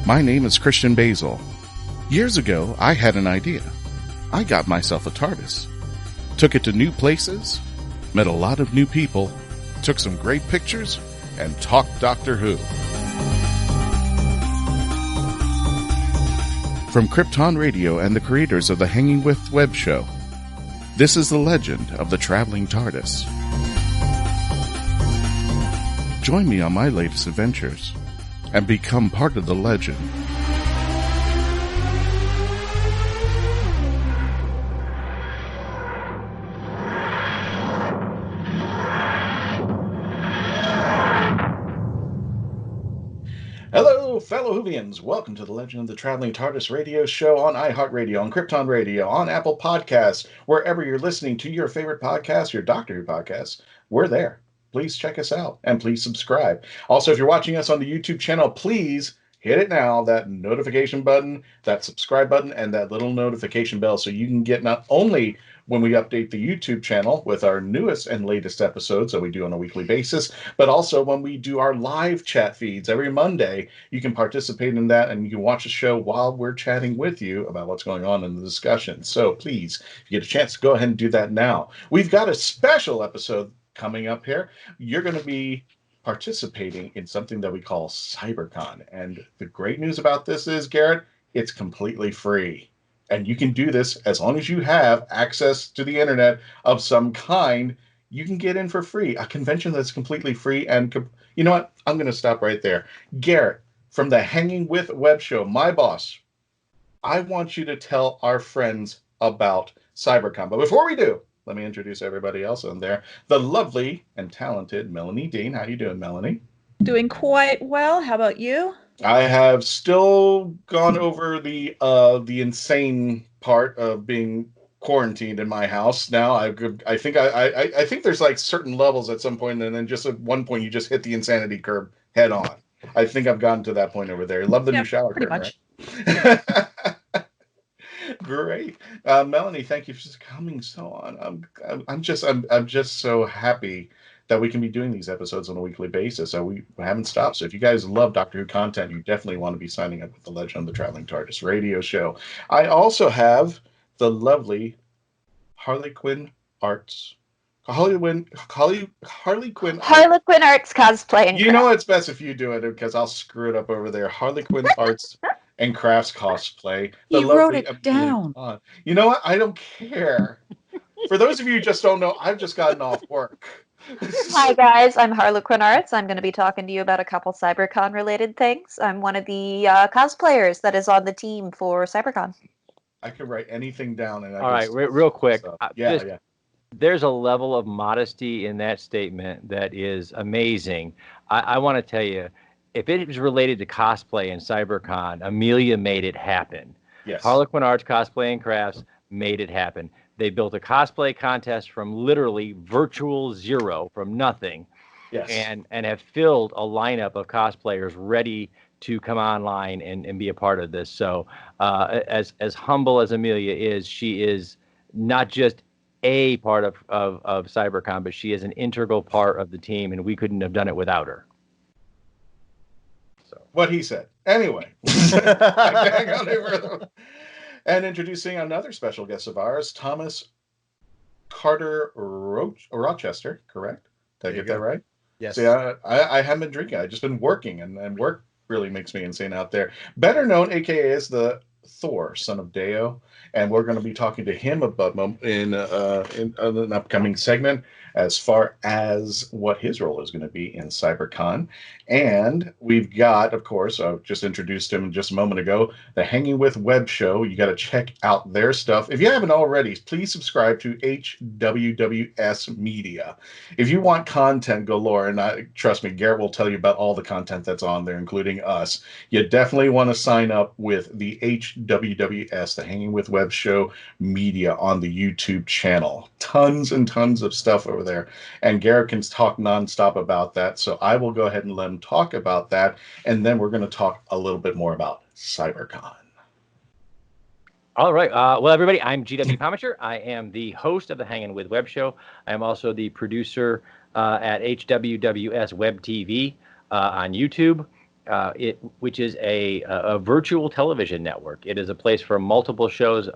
My name is Christian Basel. Years ago, I had an idea. I got myself a TARDIS. Took it to new places, met a lot of new people, took some great pictures, and talked Doctor Who. From Krypton Radio and the creators of the Hangin Web show, this is the legend of the Traveling Tardis. Join me on my latest adventures and become part of the legend. Hello, fellow Whovians. Welcome to the Legend of the Traveling TARDIS radio show on iHeartRadio, on Krypton Radio, on Apple Podcasts, wherever you're listening to your favorite podcast, your Doctor Who podcast. We're there. Please check us out and please subscribe. Also, if you're watching us on the YouTube channel, please hit it now, that notification button, that subscribe button, and that little notification bell so you can get not only when we update the YouTube channel with our newest and latest episodes that we do on a weekly basis, but also when we do our live chat feeds every Monday. You can participate in that and you can watch the show while we're chatting with you about what's going on in the discussion. So please, if you get a chance, go ahead and do that now. We've got a special episode coming up here. You're going to be participating in something that we call CyberCon. And the great news about this is, Garrett, it's completely free. And you can do this as long as you have access to the internet of some kind. You can get in for free. A convention that's completely free. And you know what? I'm going to stop right there. Garrett, from the Hangin Web show, my boss, I want you to tell our friends about CyberCon. But before we do, let me introduce everybody else on there. The lovely and talented Melanie Dean. How you doing, Melanie? Doing quite well. How about you? I have still gone over the insane part of being quarantined in my house. Now I think there's like certain levels at some point, and then just at one point you just hit the insanity curve head on. I think I've gotten to that point over there. Love the new shower curtain, right? Great, Melanie. Thank you for coming so on. I'm just so happy that we can be doing these episodes on a weekly basis. So we haven't stopped. So if you guys love Doctor Who content, you definitely want to be signing up with the Legend of the Traveling TARDIS radio show. I also have the lovely Harlequinarts. Harlequinarts Cosplay. You know it's best if you do it because I'll screw it up over there. Harlequinarts and Crafts Cosplay. He wrote it down. You know what? I don't care. For those of you who just don't know, I've just gotten off work. Hi guys, I'm Harlequinarts. I'm going to be talking to you about a couple CyberCon related things. I'm one of the cosplayers that is on the team for CyberCon. I could write anything down. And all right, real quick. Yeah. There's a level of modesty in that statement that is amazing. I want to tell you, if it was related to cosplay and CyberCon, Amelia made it happen. Yes. Harlequinarts Cosplay and Crafts made it happen. They built a cosplay contest from literally virtual zero, from nothing, yes, and have filled a lineup of cosplayers ready to come online and be a part of this. So as humble as Amelia is, she is not just a part of CyberCon, but she is an integral part of the team, and we couldn't have done it without her. So what he said. Anyway, hang on over. And introducing another special guest of ours, Thomas Carter Rochester, correct? Did I get that right? Yes. See, I haven't been drinking. I've just been working, and work really makes me insane out there. Better known, a.k.a. as the Thor, son of Deo. And we're going to be talking to him about in an upcoming segment as far as what his role is going to be in CyberCon. And we've got, of course, I just introduced him just a moment ago, the Hangin Web show. You got to check out their stuff. If you haven't already, please subscribe to HWWS Media. If you want content galore, and trust me, Garrett will tell you about all the content that's on there, including us, you definitely want to sign up with the HWWS, the Hangin Web show media on the YouTube channel. Tons and tons of stuff over there. And Garrett can talk nonstop about that. So I will go ahead and let him talk about that. And then we're going to talk a little bit more about CyberCon. All right. Well, everybody, I'm GW Pomichter. I am the host of the Hangin Web show. I am also the producer at HWWS WebTV on YouTube. which is a virtual television network. It is a place for multiple shows,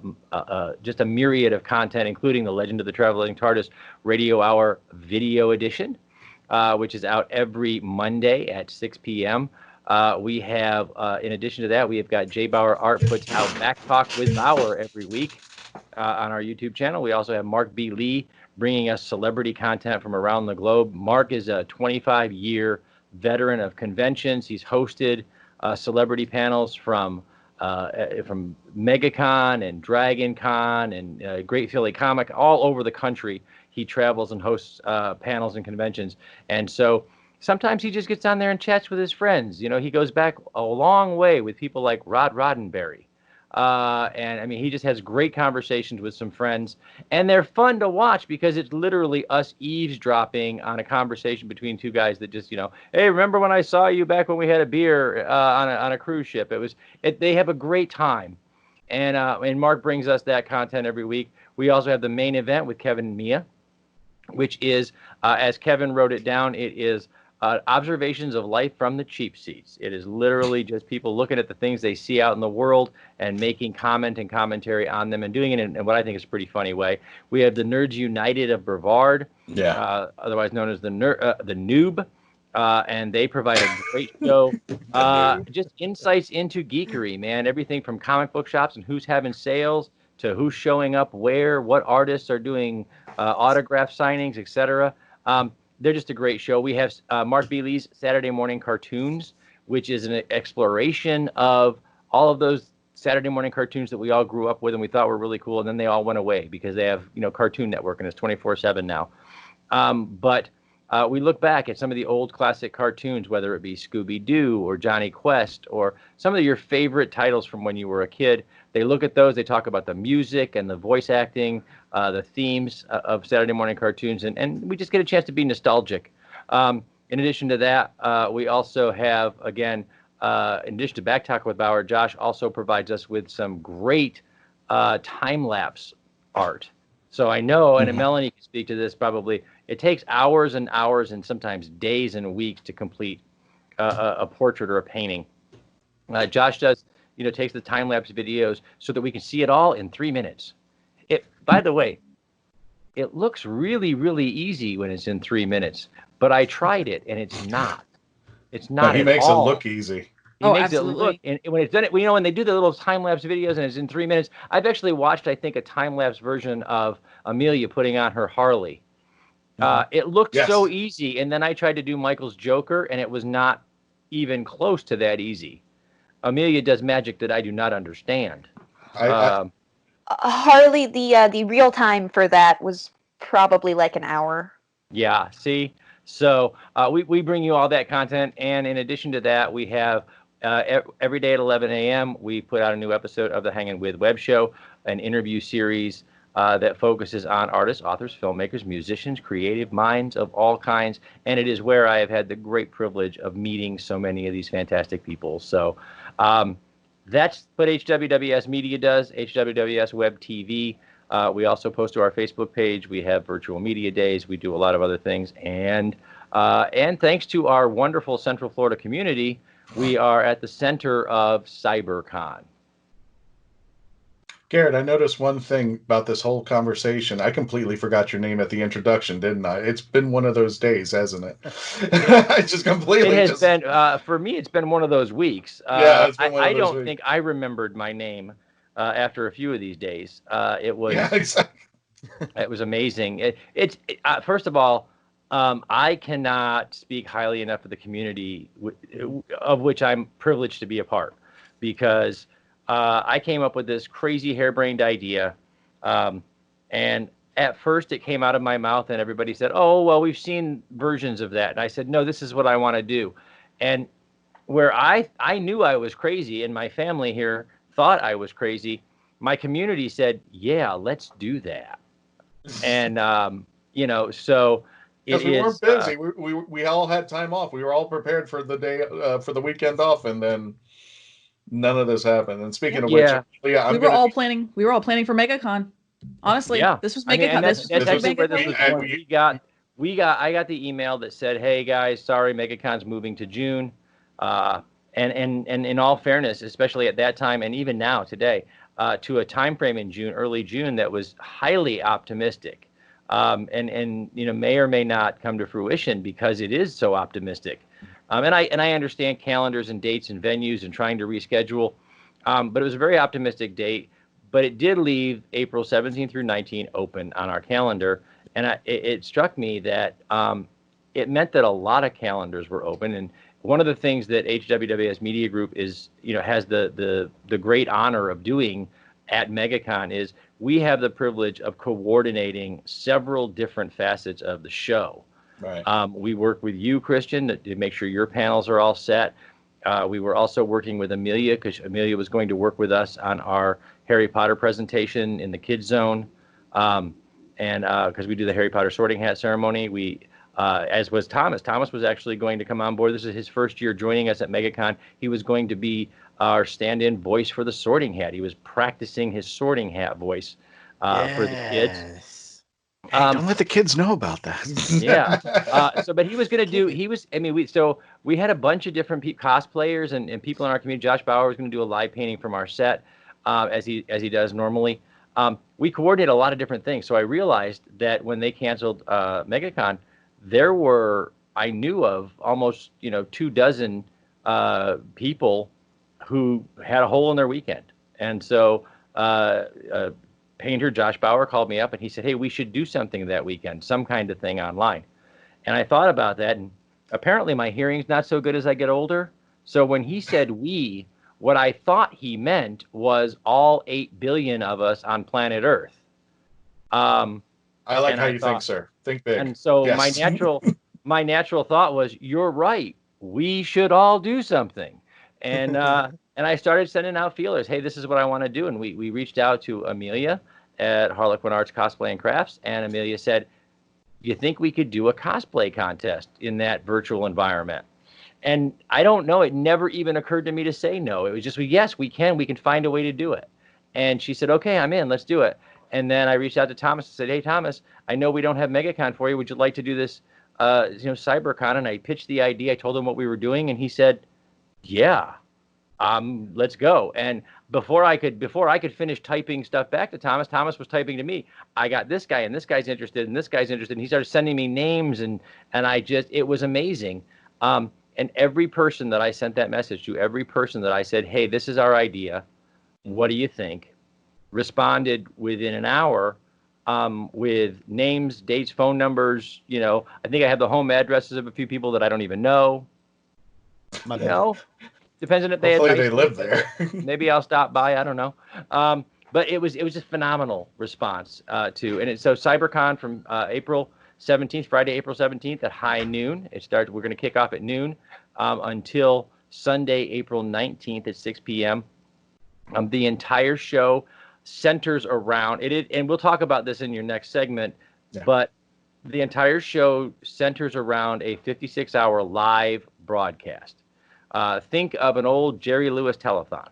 just a myriad of content, including the Legend of the Traveling Tardis Radio Hour Video Edition, which is out every Monday at 6 p.m. We have, in addition to that, we have got Jay Bauer Art puts out Back Talk with Bauer every week on our YouTube channel. We also have Mark B. Lee bringing us celebrity content from around the globe. Mark is a 25-year veteran of conventions. He's hosted celebrity panels from MegaCon and DragonCon and Great Philly Comic all over the country. He travels and hosts panels and conventions. And so sometimes he just gets on there and chats with his friends. You know, he goes back a long way with people like Rod Roddenberry. And I mean, he just has great conversations with some friends, and they're fun to watch because it's literally us eavesdropping on a conversation between two guys that just, you know, hey, remember when I saw you back when we had a beer on a cruise ship? They have a great time, and Mark brings us that content every week. We also have the main event with Kevin and Mia, which is, as Kevin wrote it down, it is observations of life from the cheap seats. It is literally just people looking at the things they see out in the world and making comment and commentary on them and doing it in what I think is a pretty funny way. We have the Nerds United of Brevard, otherwise known as the Noob, and they provide a great show. Just insights into geekery, man. Everything from comic book shops and who's having sales to who's showing up where, what artists are doing autograph signings, etc. They're just a great show. We have Mark B. Lee's Saturday Morning Cartoons, which is an exploration of all of those Saturday morning cartoons that we all grew up with and we thought were really cool, and then they all went away because they have, you know, Cartoon Network and it's 24/7 now. But we look back at some of the old classic cartoons, whether it be Scooby-Doo or Johnny Quest or some of your favorite titles from when you were a kid. They look at those, they talk about the music and the voice acting, the themes of Saturday morning cartoons, and we just get a chance to be nostalgic. In addition to that, we also have, again, in addition to Back Talk with Bauer, Josh also provides us with some great time-lapse art. So I know, and Melanie can speak to this probably, it takes hours and hours and sometimes days and weeks to complete a portrait or a painting. Josh does, you know, takes the time-lapse videos so that we can see it all in 3 minutes. By the way, it looks really, really easy when it's in 3 minutes, but I tried it and it's not. It's not. No, he makes it look easy. He makes it look, and when it's done it, you know, when they do the little time-lapse videos and it's in 3 minutes, I've actually watched, I think, a time-lapse version of Amelia putting on her Harley. It looked so easy, and then I tried to do Michael's Joker, and it was not even close to that easy. Amelia does magic that I do not understand. Harley, the real time for that was probably like an hour. Yeah, see? So we bring you all that content, and in addition to that, we have every day at 11 a.m., we put out a new episode of the Hangin with Web show, an interview series that focuses on artists, authors, filmmakers, musicians, creative minds of all kinds, and it is where I have had the great privilege of meeting so many of these fantastic people. So that's what HWWS Media does, HWWS WebTV. We also post to our Facebook page. We have virtual media days. We do a lot of other things. And thanks to our wonderful Central Florida community, we are at the center of CyberCon. Garrett, I noticed one thing about this whole conversation. I completely forgot your name at the introduction, didn't I? It's been one of those days, hasn't it? I just completely. It has been, for me, it's been one of those weeks. It's been one of those I don't weeks. think I remembered my name after a few of these days. It was, exactly. It was amazing. First of all, I cannot speak highly enough of the community of which I'm privileged to be a part, because I came up with this crazy harebrained idea, and at first it came out of my mouth and everybody said, oh, well, we've seen versions of that. And I said, no, this is what I want to do. And where I knew I was crazy and my family here thought I was crazy, my community said, yeah, let's do that. And, you know, so... Because we weren't busy. We all had time off. We were all prepared for the day, for the weekend off, and then none of this happened. And speaking of which, we were all planning for MegaCon. Honestly, this was MegaCon. That's actually where this was going. I got the email that said, "Hey guys, sorry, MegaCon's moving to June." And in all fairness, especially at that time and even now today, to a time frame in June, early June, that was highly optimistic, and may or may not come to fruition because it is so optimistic. And I understand calendars and dates and venues and trying to reschedule, but it was a very optimistic date. But it did leave April 17 through 19 open on our calendar, and it struck me that it meant that a lot of calendars were open. And one of the things that HWWS Media Group is, has the great honor of doing at MegaCon is we have the privilege of coordinating several different facets of the show. Right. We work with you, Christian, to make sure your panels are all set. We were also working with Amelia because Amelia was going to work with us on our Harry Potter presentation in the Kids Zone. And because we do the Harry Potter sorting hat ceremony, as was Thomas. Thomas was actually going to come on board. This is his first year joining us at MegaCon. He was going to be our stand-in voice for the sorting hat. He was practicing his sorting hat voice for the kids. Hey, don't let the kids know about that. Yeah. But he was going to do. We had a bunch of different cosplayers and people in our community. Josh Bauer was going to do a live painting from our set, as he does normally. We coordinated a lot of different things. So I realized that when they canceled MegaCon, there were, I knew of almost 24 people who had a hole in their weekend. And so painter Josh Bauer called me up and he said, hey, we should do something that weekend, some kind of thing online. And I thought about that, and apparently my hearing's not so good as I get older. So when he said we, what I thought he meant was all 8 billion of us on planet Earth. I like how you think, sir. Think big. And so yes. my natural thought was, you're right. We should all do something. And I started sending out feelers. Hey, this is what I want to do. And we reached out to Amelia at Harlequinarts Cosplay and Crafts. And Amelia said, you think we could do a cosplay contest in that virtual environment? And I don't know. It never even occurred to me to say no. It was just, yes, we can. We can find a way to do it. And she said, okay, I'm in. Let's do it. And then I reached out to Thomas and said, hey, Thomas, I know we don't have MegaCon for you. Would you like to do this, CyberCon? And I pitched the idea. I told him what we were doing. And he said, yeah, let's go. And before I could finish typing stuff back to Thomas, Thomas was typing to me. I got this guy, and this guy's interested, and this guy's interested. And he started sending me names, and it was amazing. And every person that I sent that message to, every person that I said, hey, this is our idea, what do you think, responded within an hour with names, dates, phone numbers. I think I have the home addresses of a few people that I don't even know. Depends on if they Hopefully they live there. Maybe I'll stop by. I don't know. But it was just phenomenal response to, and so CyberCon from April 17th, Friday, April 17th at high noon. We're going to kick off at noon until Sunday, April 19th at 6 p.m. The entire show centers around it, and we'll talk about this in your next segment, but the entire show centers around a 56-hour live broadcast. Think of an old Jerry Lewis telethon.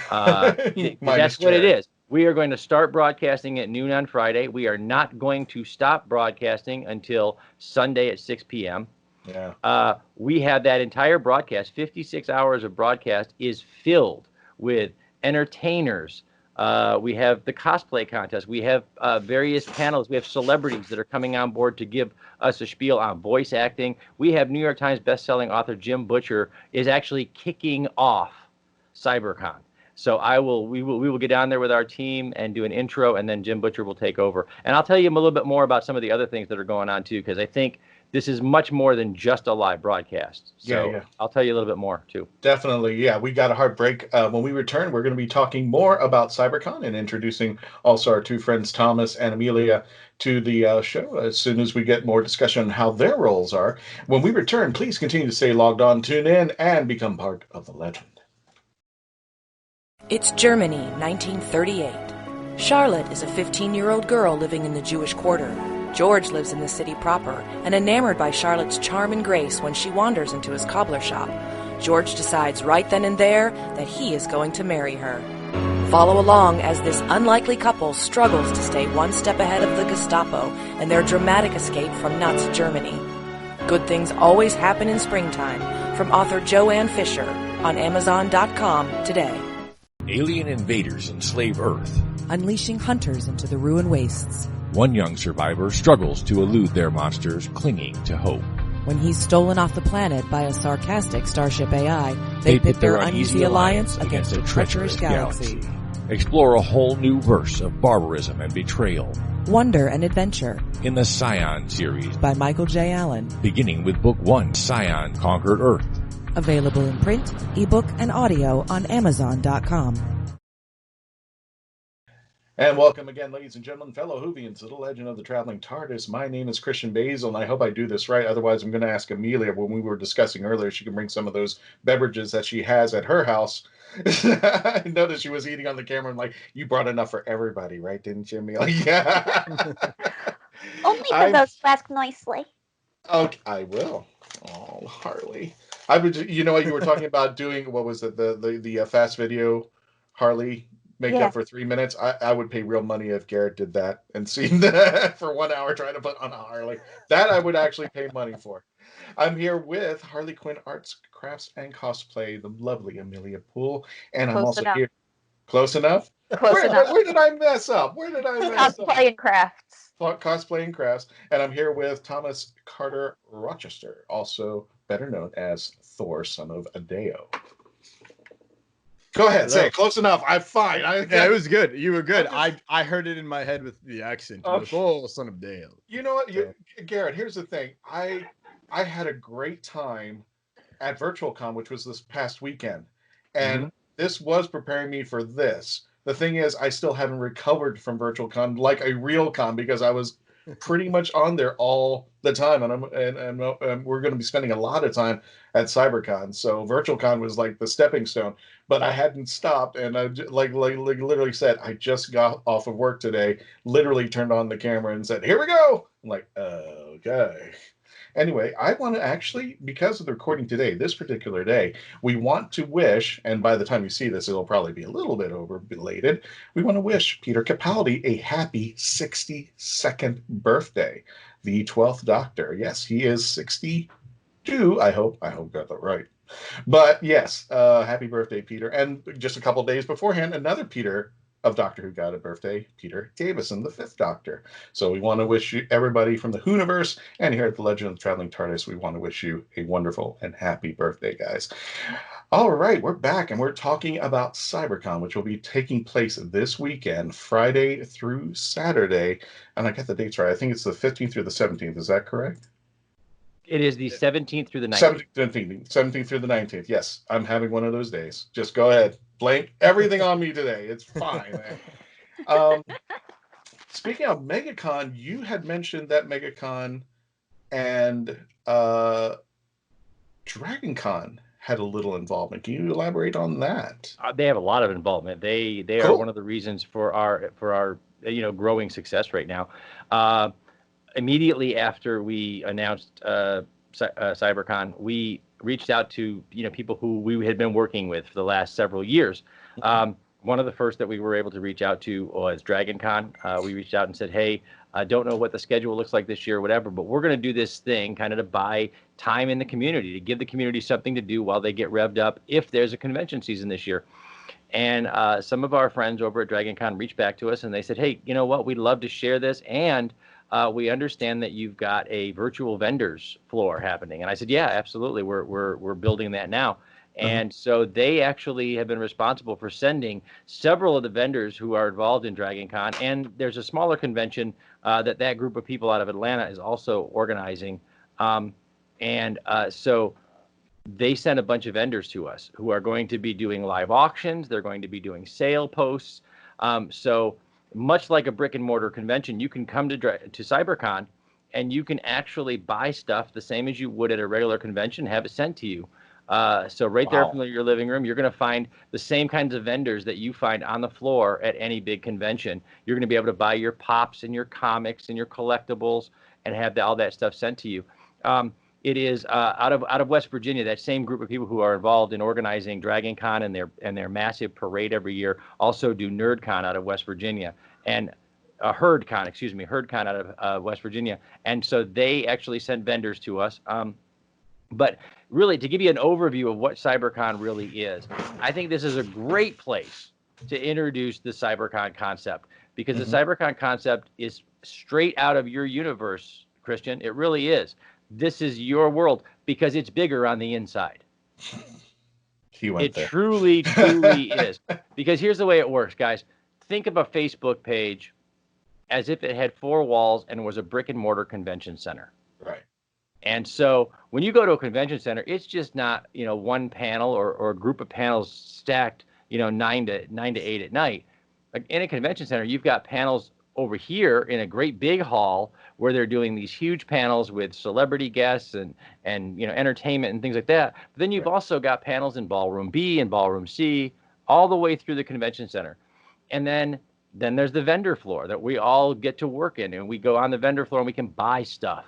That's what it is. We are going to start broadcasting at noon on Friday. We are not going to stop broadcasting until Sunday at 6 p.m. Yeah. We have that entire broadcast, 56 hours of broadcast, is filled with entertainers. We have the cosplay contest. We have various panels. We have celebrities that are coming on board to give us a spiel on voice acting. We have New York Times bestselling author Jim Butcher is actually kicking off CyberCon. So we will get down there with our team and do an intro, and then Jim Butcher will take over. And I'll tell you a little bit more about some of the other things that are going on too, because I think this is much more than just a live broadcast. So yeah. I'll tell you a little bit more too. Definitely. Yeah, we got a hard break. When we return, we're going to be talking more about CyberCon and introducing also our two friends, Thomas and Amelia, to the show as soon as we get more discussion on how their roles are. When we return, please continue to stay logged on, tune in, and become part of the legend. It's Germany, 1938. Charlotte is a 15-year-old girl living in the Jewish quarter. George lives in the city proper and enamored by Charlotte's charm and grace when she wanders into his cobbler shop. George decides right then and there that he is going to marry her. Follow along as this unlikely couple struggles to stay one step ahead of the Gestapo and their dramatic escape from Nazi Germany. Good things always happen in springtime. from author Joanne Fisher on Amazon.com today. Alien invaders enslave Earth, Unleashing hunters into the ruin wastes. one young survivor struggles to elude their monsters, clinging to hope. When he's stolen off the planet by a sarcastic starship AI, they pit their uneasy alliance against a treacherous galaxy. Explore a whole new verse of barbarism and betrayal Wonder and Adventure in the Scion series, by Michael J. Allen. beginning with Book 1, Scion Conquered Earth. Available in print, ebook, and audio on Amazon.com. And welcome again, ladies and gentlemen, fellow Whovians, to the Legend of the Traveling Tardis. My name is Christian Basel, and I hope I do this right. Otherwise, I'm going to ask Amelia, when we were discussing earlier, she can bring some of those beverages that she has at her house. I noticed she was eating on the camera. I'm like, you brought enough for everybody, right? Didn't you, Amelia? Yeah. Only for those who ask nicely. Okay, I will. Oh, Harley. I would. You know what you were talking about doing? What was it? The fast video Harley makeup for 3 minutes. I would pay real money if Garrett did that and seen that for 1 hour trying to put on a Harley. That I would actually pay money for. I'm here with Harlequinarts, Crafts, and Cosplay, the lovely Amelia Poole, and I'm also here. Close enough? Close enough. Where did I mess up? Where did I mess up? Cosplay and crafts. Cosplay and crafts, and I'm here with Thomas Carter Rochester, also better known as Thor, son of Adeo. Go ahead, say it. Close enough. I'm fine. Yeah, it was good. You were good. I heard it in my head with the accent. Oh, son of Dale. You know what, Garrett? Here's the thing. I had a great time at VirtualCon, which was this past weekend, and this was preparing me for this. The thing is, I still haven't recovered from VirtualCon like a real con, because I was pretty much on there all the time, and we're going to be spending a lot of time at CyberCon. So VirtualCon was like the stepping stone, but I hadn't stopped, and I like literally said, I just got off of work today, literally turned on the camera and said, "Here we go." I'm like, okay. Anyway, I want to actually, because of the recording today, this particular day, we want to wish, and by the time you see this, it'll probably be a little bit over belated, we want to wish Peter Capaldi a happy 62nd birthday, the 12th Doctor. Yes, he is 62, I hope got that right. But yes, happy birthday, Peter. And just a couple days beforehand, another Peter of Doctor Who got a birthday, Peter Davison, the 5th Doctor. So we want to wish you, everybody from the Whoniverse and here at the Legend of the Traveling TARDIS, we want to wish you a wonderful and happy birthday, guys. All right, we're back, and we're talking about CyberCon, which will be taking place this weekend, Friday through Saturday. And I got the dates right. I think it's the 15th through the 17th. Is that correct? It is the 17th through the 19th. 17th through the 19th. Yes, I'm having one of those days. Just go ahead. Blame everything on me today. It's fine. Speaking of MegaCon, you had mentioned that MegaCon and DragonCon had a little involvement. Can you elaborate on that? They have a lot of involvement. They Cool. are one of the reasons for our growing success right now. Immediately after we announced CyberCon, we reached out to people who we had been working with for the last several years. One of the first that we were able to reach out to was DragonCon. We reached out and said, hey, I don't know what the schedule looks like this year or whatever, but we're going to do this thing kind of to buy time in the community, to give the community something to do while they get revved up if there's a convention season this year. And some of our friends over at DragonCon reached back to us and they said, hey, you know what, we'd love to share this, and we understand that you've got a virtual vendors floor happening. And I said, yeah, absolutely. We're building that now. And so they actually have been responsible for sending several of the vendors who are involved in DragonCon. And there's a smaller convention that group of people out of Atlanta is also organizing. So they sent a bunch of vendors to us who are going to be doing live auctions. They're going to be doing sale posts. So much like a brick and mortar convention, you can come to CyberCon and you can actually buy stuff the same as you would at a regular convention, have it sent to you. So right there from your living room, you're going to find the same kinds of vendors that you find on the floor at any big convention. You're going to be able to buy your pops and your comics and your collectibles and have all that stuff sent to you. It is out of West Virginia, that same group of people who are involved in organizing DragonCon and their massive parade every year also do NerdCon out of West Virginia, and HerdCon out of West Virginia. And so they actually sent vendors to us. But really, to give you an overview of what CyberCon really is, I think this is a great place to introduce the CyberCon concept, because the CyberCon concept is straight out of your universe, Christian. It really is. This is your world because it's bigger on the inside. It truly, truly is. Because here's the way it works, guys. Think of a Facebook page as if it had 4 walls and was a brick and mortar convention center. Right. And so when you go to a convention center, it's just not, one panel or a group of panels stacked, 9 to 8 at night. Like in a convention center, you've got panels over here in a great big hall where they're doing these huge panels with celebrity guests and entertainment and things like that. But then you've also got panels in ballroom B and ballroom C all the way through the convention center. And then there's the vendor floor that we all get to work in, and we go on the vendor floor and we can buy stuff.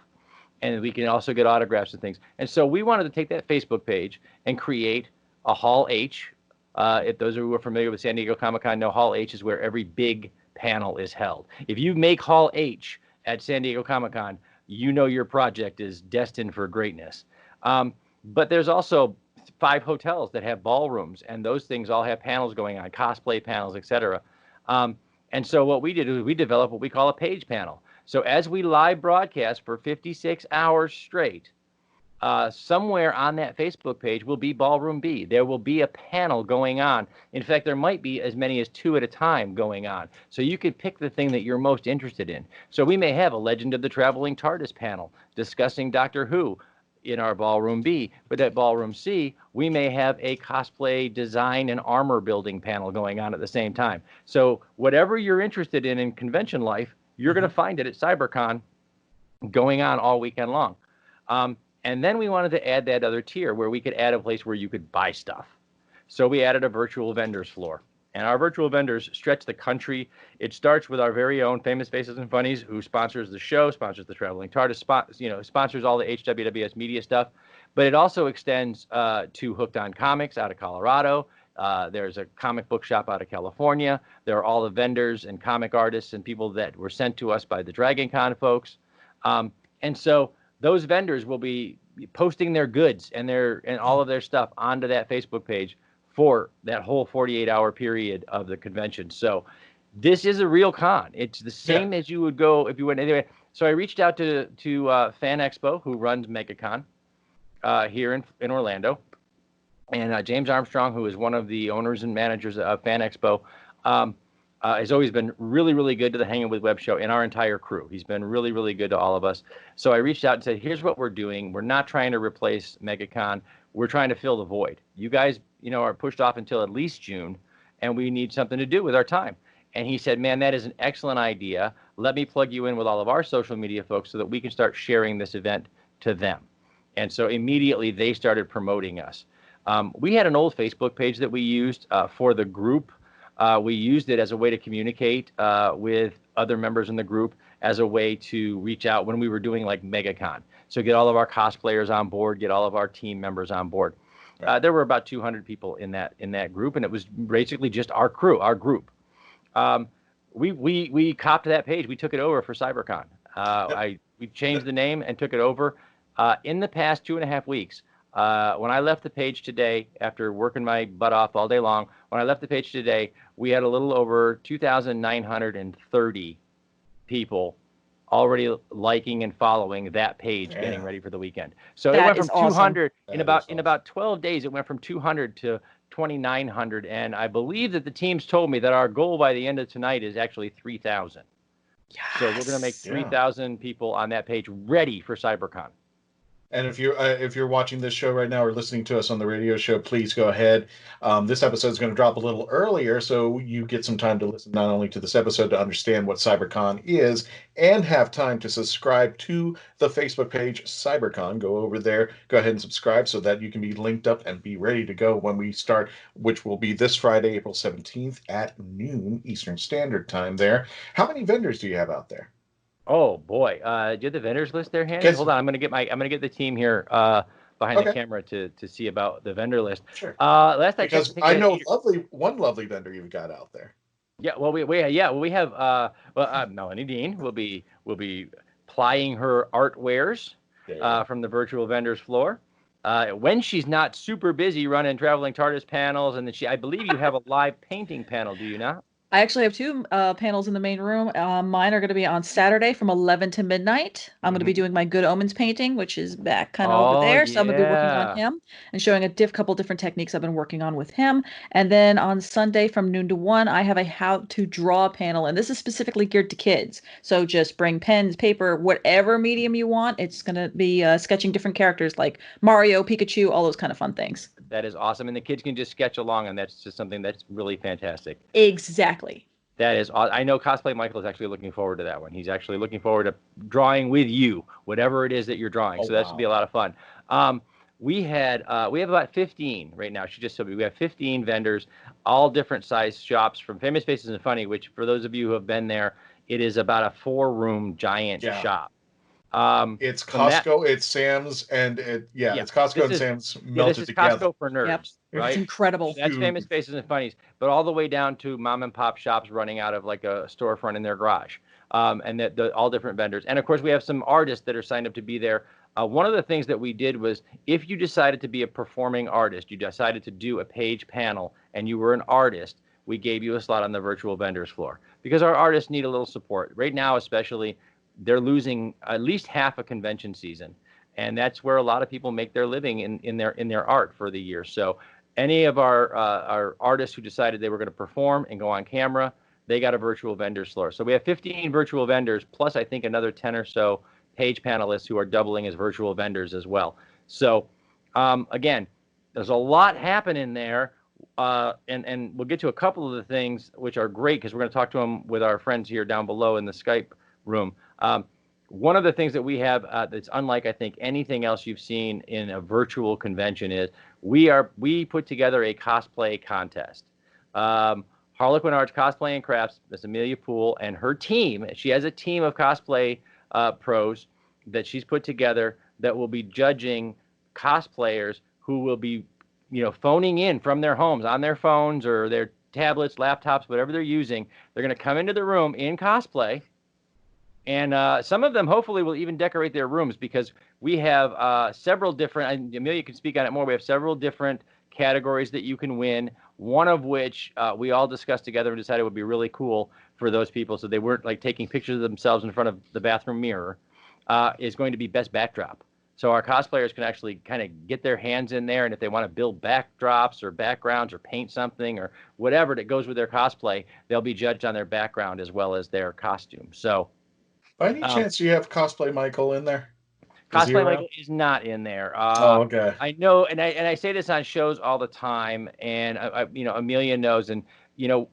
And we can also get autographs and things. And so we wanted to take that Facebook page and create a Hall H. If those who are familiar with San Diego Comic-Con know, Hall H is where every big panel is held. If you make Hall H at San Diego Comic-Con, you know your project is destined for greatness. But there's also 5 hotels that have ballrooms, and those things all have panels going on, cosplay panels, etc. And so what we did is we developed what we call a page panel. So as we live broadcast for 56 hours straight, somewhere on that Facebook page will be Ballroom B. There will be a panel going on. In fact, there might be as many as 2 at a time going on. So you could pick the thing that you're most interested in. So we may have a Legend of the Traveling Tardis panel discussing Doctor Who in our Ballroom B. But at Ballroom C, we may have a cosplay design and armor building panel going on at the same time. So whatever you're interested in convention life, you're going to find it at CyberCon going on all weekend long. And then we wanted to add that other tier where we could add a place where you could buy stuff. So we added a virtual vendors floor. And our virtual vendors stretch the country. It starts with our very own Famous Faces and Funnies, who sponsors the show, sponsors the Traveling Tardis, sponsors all the HWWS media stuff. But it also extends to Hooked on Comics out of Colorado. There's a comic book shop out of California. There are all the vendors and comic artists and people that were sent to us by the Dragon Con folks. And so those vendors will be posting their goods and all of their stuff onto that Facebook page for that whole 48-hour period of the convention. So this is a real con. It's the same as you would go if you went anyway. So I reached out to Fan Expo, who runs MegaCon here in Orlando. And James Armstrong, who is one of the owners and managers of Fan Expo, has always been really, really good to the Hangin with Web show and our entire crew. He's been really, really good to all of us. So I reached out and said, here's what we're doing. We're not trying to replace MegaCon. We're trying to fill the void. You guys, are pushed off until at least June, and we need something to do with our time. And he said, man, that is an excellent idea. Let me plug you in with all of our social media folks so that we can start sharing this event to them. And so immediately they started promoting us. We had an old Facebook page that we used for the group. We used it as a way to communicate with other members in the group, as a way to reach out when we were doing like MegaCon. So get all of our cosplayers on board, get all of our team members on board. Right. There were about 200 people in that group, and it was basically just our crew, our group. We copped that page. We took it over for CyberCon. We changed the name and took it over. In the past 2.5 weeks, when I left the page today, after working my butt off all day long, when I left the page today, we had a little over 2,930 people already liking and following that page, getting ready for the weekend. So it went from 200 in about 12 days. It went from 200 to 2,900, and I believe that the teams told me that our goal by the end of tonight is actually 3,000. Yes. So we're going to make 3,000 people on that page ready for CyberCon. And if you're watching this show right now or listening to us on the radio show, please go ahead. This episode is going to drop a little earlier, so you get some time to listen not only to this episode to understand what CyberCon is, and have time to subscribe to the Facebook page CyberCon. Go over there, go ahead and subscribe so that you can be linked up and be ready to go when we start, which will be this Friday, April 17th at noon Eastern Standard Time there. How many vendors do you have out there? Oh boy, do you have the vendors list there, handy? Hold on, I'm gonna get the team here behind the camera to see about the vendor list. Sure. Last because I know one lovely vendor you've got out there. Yeah, well we have Melanie Dean will be plying her art wares from the virtual vendors floor. when she's not super busy running Traveling Tardis panels, and then I believe you have a live painting panel, do you not? I actually have two panels in the main room. Mine are going to be on Saturday from 11 to midnight. I'm going to be doing my Good Omens painting, which is back kind of over there. So I'm going to be working on him and showing a couple different techniques I've been working on with him. And then on Sunday from noon to 1, I have a how to draw panel. And this is specifically geared to kids. So just bring pens, paper, whatever medium you want. It's going to be sketching different characters like Mario, Pikachu, all those kind of fun things. That is awesome. And the kids can just sketch along, and that's just something that's really fantastic. Exactly. That is, I know Cosplay Michael is actually looking forward to that one. He's actually looking forward to drawing with you, whatever it is that you're drawing. So that should be a lot of fun. We have about 15 right now. She just told me we have 15 vendors, all different size shops, from Famous Faces and Funny, which for those of you who have been there, it is about a 4-room giant shop. It's Costco, it's Sam's, and it's Costco and Sam's melted together. This is Costco for nerds, right? It's incredible. That's Famous Faces and Funnies, but all the way down to mom and pop shops running out of like a storefront in their garage, and all different vendors. And of course, we have some artists that are signed up to be there. One of the things that we did was, if you decided to be a performing artist, you decided to do a page panel, and you were an artist, we gave you a slot on the virtual vendors floor, because our artists need a little support right now, especially. They're losing at least half a convention season, and that's where a lot of people make their living in their art for the year. So any of our artists who decided they were going to perform and go on camera, they got a virtual vendors floor. So we have 15 virtual vendors, plus I think another 10 or so page panelists who are doubling as virtual vendors as well. So again, there's a lot happening there. And we'll get to a couple of the things which are great, because we're going to talk to them with our friends here down below in the Skype room. One of the things that we have that's unlike, I think, anything else you've seen in a virtual convention is we put together a cosplay contest. Harlequinarts Cosplay and Crafts, Miss Amelia Poole, and her team. She has a team of cosplay pros that she's put together that will be judging cosplayers who will be, phoning in from their homes on their phones or their tablets, laptops, whatever they're using. They're going to come into the room in cosplay. And some of them hopefully will even decorate their rooms, because we have several different, and Amelia can speak on it more, we have several different categories that you can win, one of which we all discussed together and decided would be really cool for those people, so they weren't like taking pictures of themselves in front of the bathroom mirror, is going to be best backdrop. So our cosplayers can actually kind of get their hands in there, and if they want to build backdrops or backgrounds or paint something or whatever that goes with their cosplay, they'll be judged on their background as well as their costume. So by any chance you have Cosplay Michael in there? Cosplay Michael is not in there. Okay. I know, and I say this on shows all the time, and Amelia knows, and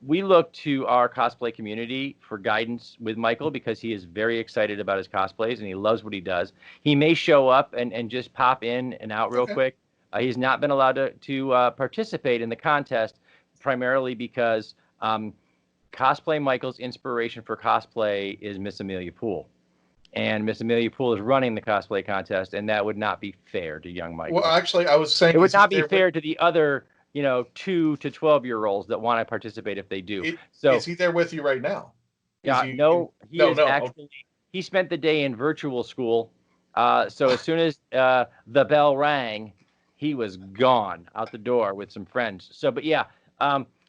we look to our cosplay community for guidance with Michael, because he is very excited about his cosplays and he loves what he does. He may show up and just pop in and out real quick. He's not been allowed to participate in the contest, primarily because Cosplay Michael's inspiration for cosplay is Miss Amelia Poole. And Miss Amelia Poole is running the cosplay contest, and that would not be fair to young Michael. Well, actually, I was saying it would not be fair to the other, 2 to 12-year-olds that want to participate if they do. Is he there with you right now? He spent the day in virtual school. So as soon as the bell rang, he was gone out the door with some friends. So, but yeah,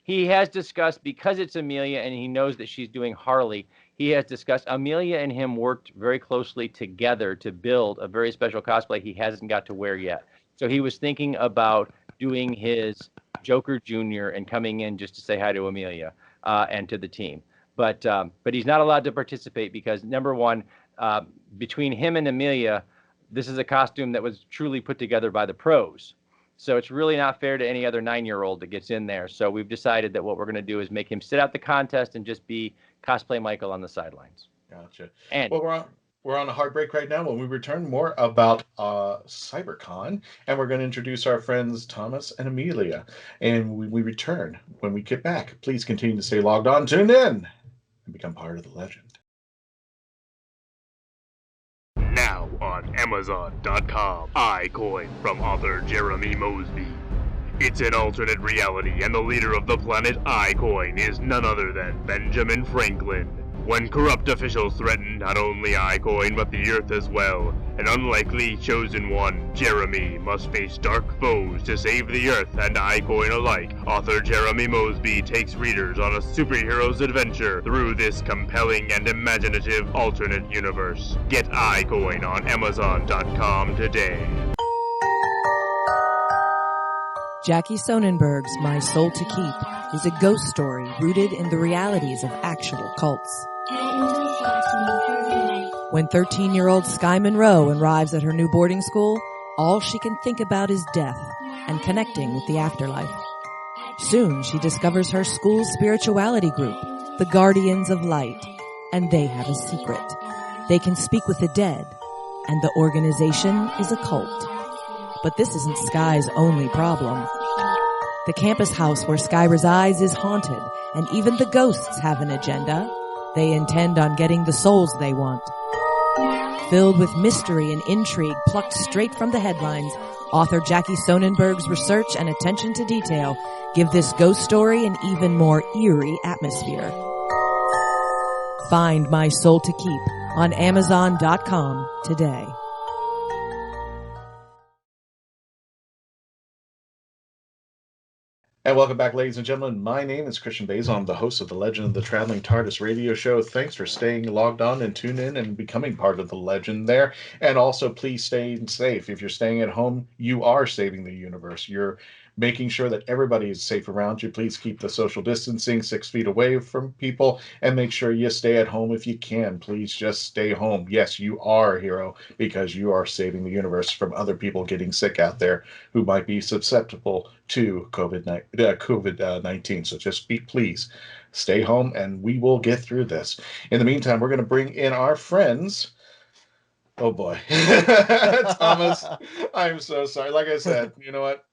he has discussed, because it's Amelia and he knows that she's doing Harley, he has discussed, Amelia and him worked very closely together to build a very special cosplay he hasn't got to wear yet. So he was thinking about doing his Joker Jr. and coming in just to say hi to Amelia and to the team. But he's not allowed to participate because, number one, between him and Amelia, this is a costume that was truly put together by the pros. So it's really not fair to any other 9-year-old that gets in there. So we've decided that what we're going to do is make him sit out the contest and just be Cosplay Michael on the sidelines. Gotcha. And well, we're on a hard break right now. When we return, more about CyberCon, and we're going to introduce our friends Thomas and Amelia. And we return when we get back. Please continue to stay logged on, tuned in, and become part of the legend. Now on Amazon.com, iCoin from author Jeremy Mosby. It's an alternate reality, and the leader of the planet iCoin is none other than Benjamin Franklin. When corrupt officials threaten not only iCoin but the Earth as well, an unlikely chosen one, Jeremy, must face dark foes to save the Earth and iCoin alike. Author Jeremy Mosby takes readers on a superhero's adventure through this compelling and imaginative alternate universe. Get iCoin on Amazon.com today. Jackie Sonnenberg's My Soul to Keep is a ghost story rooted in the realities of actual cults. When 13-year-old Sky Monroe arrives at her new boarding school, all she can think about is death and connecting with the afterlife. Soon she discovers her school's spirituality group, the Guardians of Light, and they have a secret. They can speak with the dead, and the organization is a cult. But this isn't Sky's only problem. The campus house where Sky resides is haunted, and even the ghosts have an agenda. They intend on getting the souls they want. Filled with mystery and intrigue plucked straight from the headlines, author Jackie Sonnenberg's research and attention to detail give this ghost story an even more eerie atmosphere. Find My Soul to Keep on Amazon.com today. And welcome back, ladies and gentlemen. My name is Christian Basel. I'm the host of the Legend of the Traveling Tardis radio show. Thanks for staying logged on and tune in and becoming part of the legend there. And also, please stay safe. If you're staying at home, you are saving the universe. You're making sure that everybody is safe around you. Please keep the social distancing 6 feet away from people and make sure you stay at home if you can. Please just stay home. Yes, you are a hero because you are saving the universe from other people getting sick out there who might be susceptible to COVID-19. So just please stay home and we will get through this. In the meantime, we're going to bring in our friends. Oh boy. Thomas, I'm so sorry. Like I said, you know what?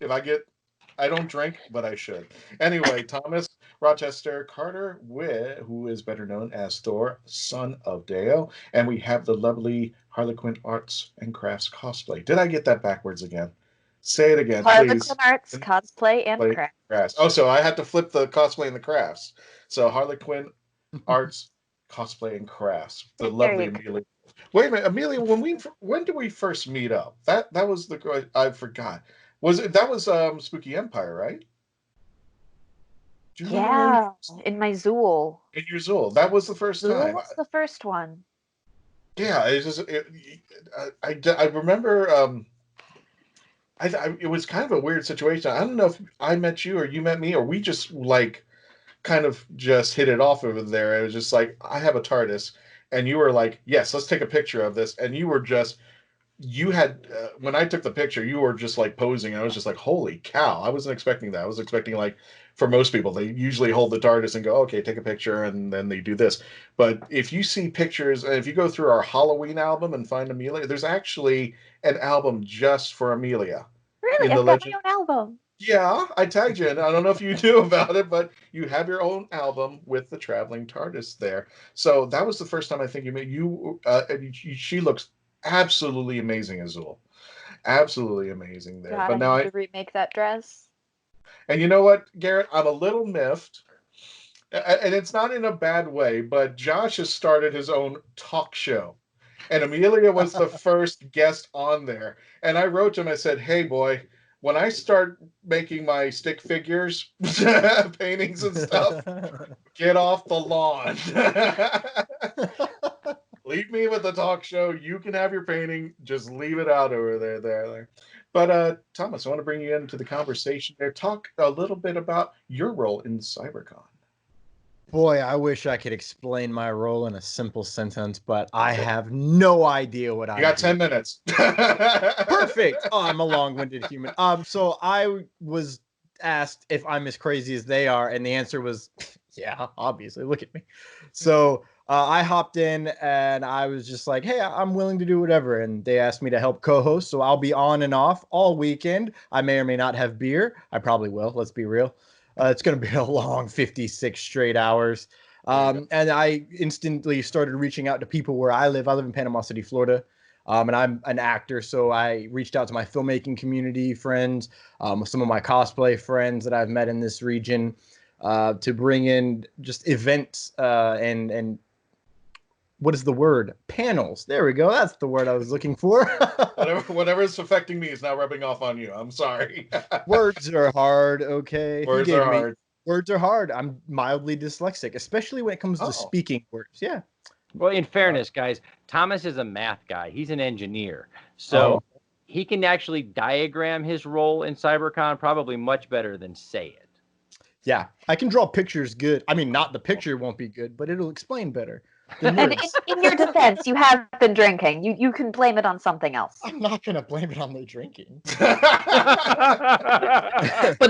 I don't drink, but I should. Anyway, Thomas Rochester Carter, who is better known as Thor, son of Deo, and we have the lovely Harlequinarts and Crafts Cosplay. Did I get that backwards again? Say it again, please. Harlequinarts, Cosplay, and Crafts. Oh, so I had to flip the cosplay and the crafts. So Harlequin Arts, Cosplay, and Crafts. The lovely Amelia. Wait a minute, Amelia. When did we first meet up? That was the I forgot. That was Spooky Empire, right? Yeah, in my Zool. In your Zool. That was the first time. Zool was the first one. Yeah, I remember it was kind of a weird situation. I don't know if I met you or you met me or we just kind of just hit it off over there. It was just like, I have a TARDIS and you were like, yes, let's take a picture of this. And you were just, when I took the picture, you were just like posing. And I was just like, holy cow. I wasn't expecting that. I was expecting for most people, they usually hold the TARDIS and go, okay, take a picture. And then they do this. But if you see pictures, if you go through our Halloween album and find Amelia, there's actually an album just for Amelia. Really? I've got my own album. Yeah, I tagged you, and I don't know if you knew about it, but you have your own album with the Traveling TARDIS there. So that was the first time I think you met you. She looks absolutely amazing as Zool. Absolutely amazing there. God, but now I need to remake that dress. And you know what, Garrett? I'm a little miffed, and it's not in a bad way, but Josh has started his own talk show. And Amelia was the first guest on there. And I wrote to him, I said, hey, boy, when I start making my stick figures, paintings and stuff, get off the lawn. Leave me with the talk show. You can have your painting. Just leave it out over there. But Thomas, I want to bring you into the conversation there. Talk a little bit about your role in CyberCon. Boy, I wish I could explain my role in a simple sentence, but I have no idea what I do. You got 10 minutes. Perfect. Oh, I'm a long-winded human. So I was asked if I'm as crazy as they are, and the answer was, yeah, obviously. Look at me. So I hopped in, and I was just like, hey, I'm willing to do whatever. And they asked me to help co-host, so I'll be on and off all weekend. I may or may not have beer. I probably will. Let's be real. It's going to be a long 56 straight hours. And I instantly started reaching out to people where I live. I live in Panama City, Florida. And I'm an actor, so I reached out to my filmmaking community friends, some of my cosplay friends that I've met in this region. to bring in just events and what is the word? Panels. There we go. That's the word I was looking for. Whatever's affecting me is now rubbing off on you. I'm sorry. Words are hard, okay? Words are hard. Words are hard. I'm mildly dyslexic, especially when it comes to speaking words. Yeah. Well, in fairness, guys, Thomas is a math guy. He's an engineer. So he can actually diagram his role in CyberCon probably much better than say it. Yeah, I can draw pictures good. I mean, not the picture won't be good, but it'll explain better. And in your defense, you have been drinking. You can blame it on something else. I'm not going to blame it on their drinking. But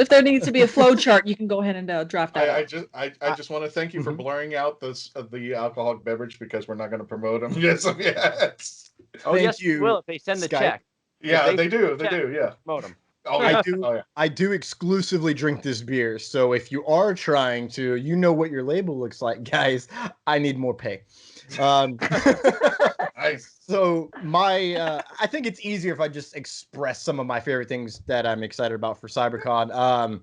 if there needs to be a flow chart, you can go ahead and draft that. I just want to thank you for blurring out the alcoholic beverage because we're not going to promote them. Yes. Oh, yes, you will if they send the check. Yeah, they do. They do. Yeah. Promote them. Oh, I do exclusively drink this beer. So if you are trying to, you know what your label looks like, guys. I need more pay. Nice. So I think it's easier if I just express some of my favorite things that I'm excited about for CyberCon.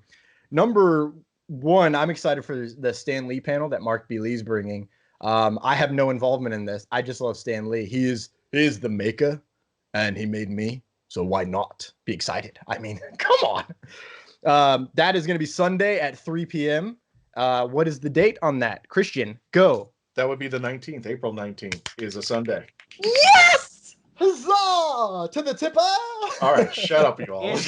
Number one, I'm excited for the Stan Lee panel that Mark B. Lee's bringing. I have no involvement in this. I just love Stan Lee. He is the maker, and he made me. So why not be excited? I mean, come on. That is going to be Sunday at 3 p.m. What is the date on that? Christian, go. That would be the 19th. April 19th is a Sunday. Yes! Huzzah! To the tipper! All right, shut up, you all.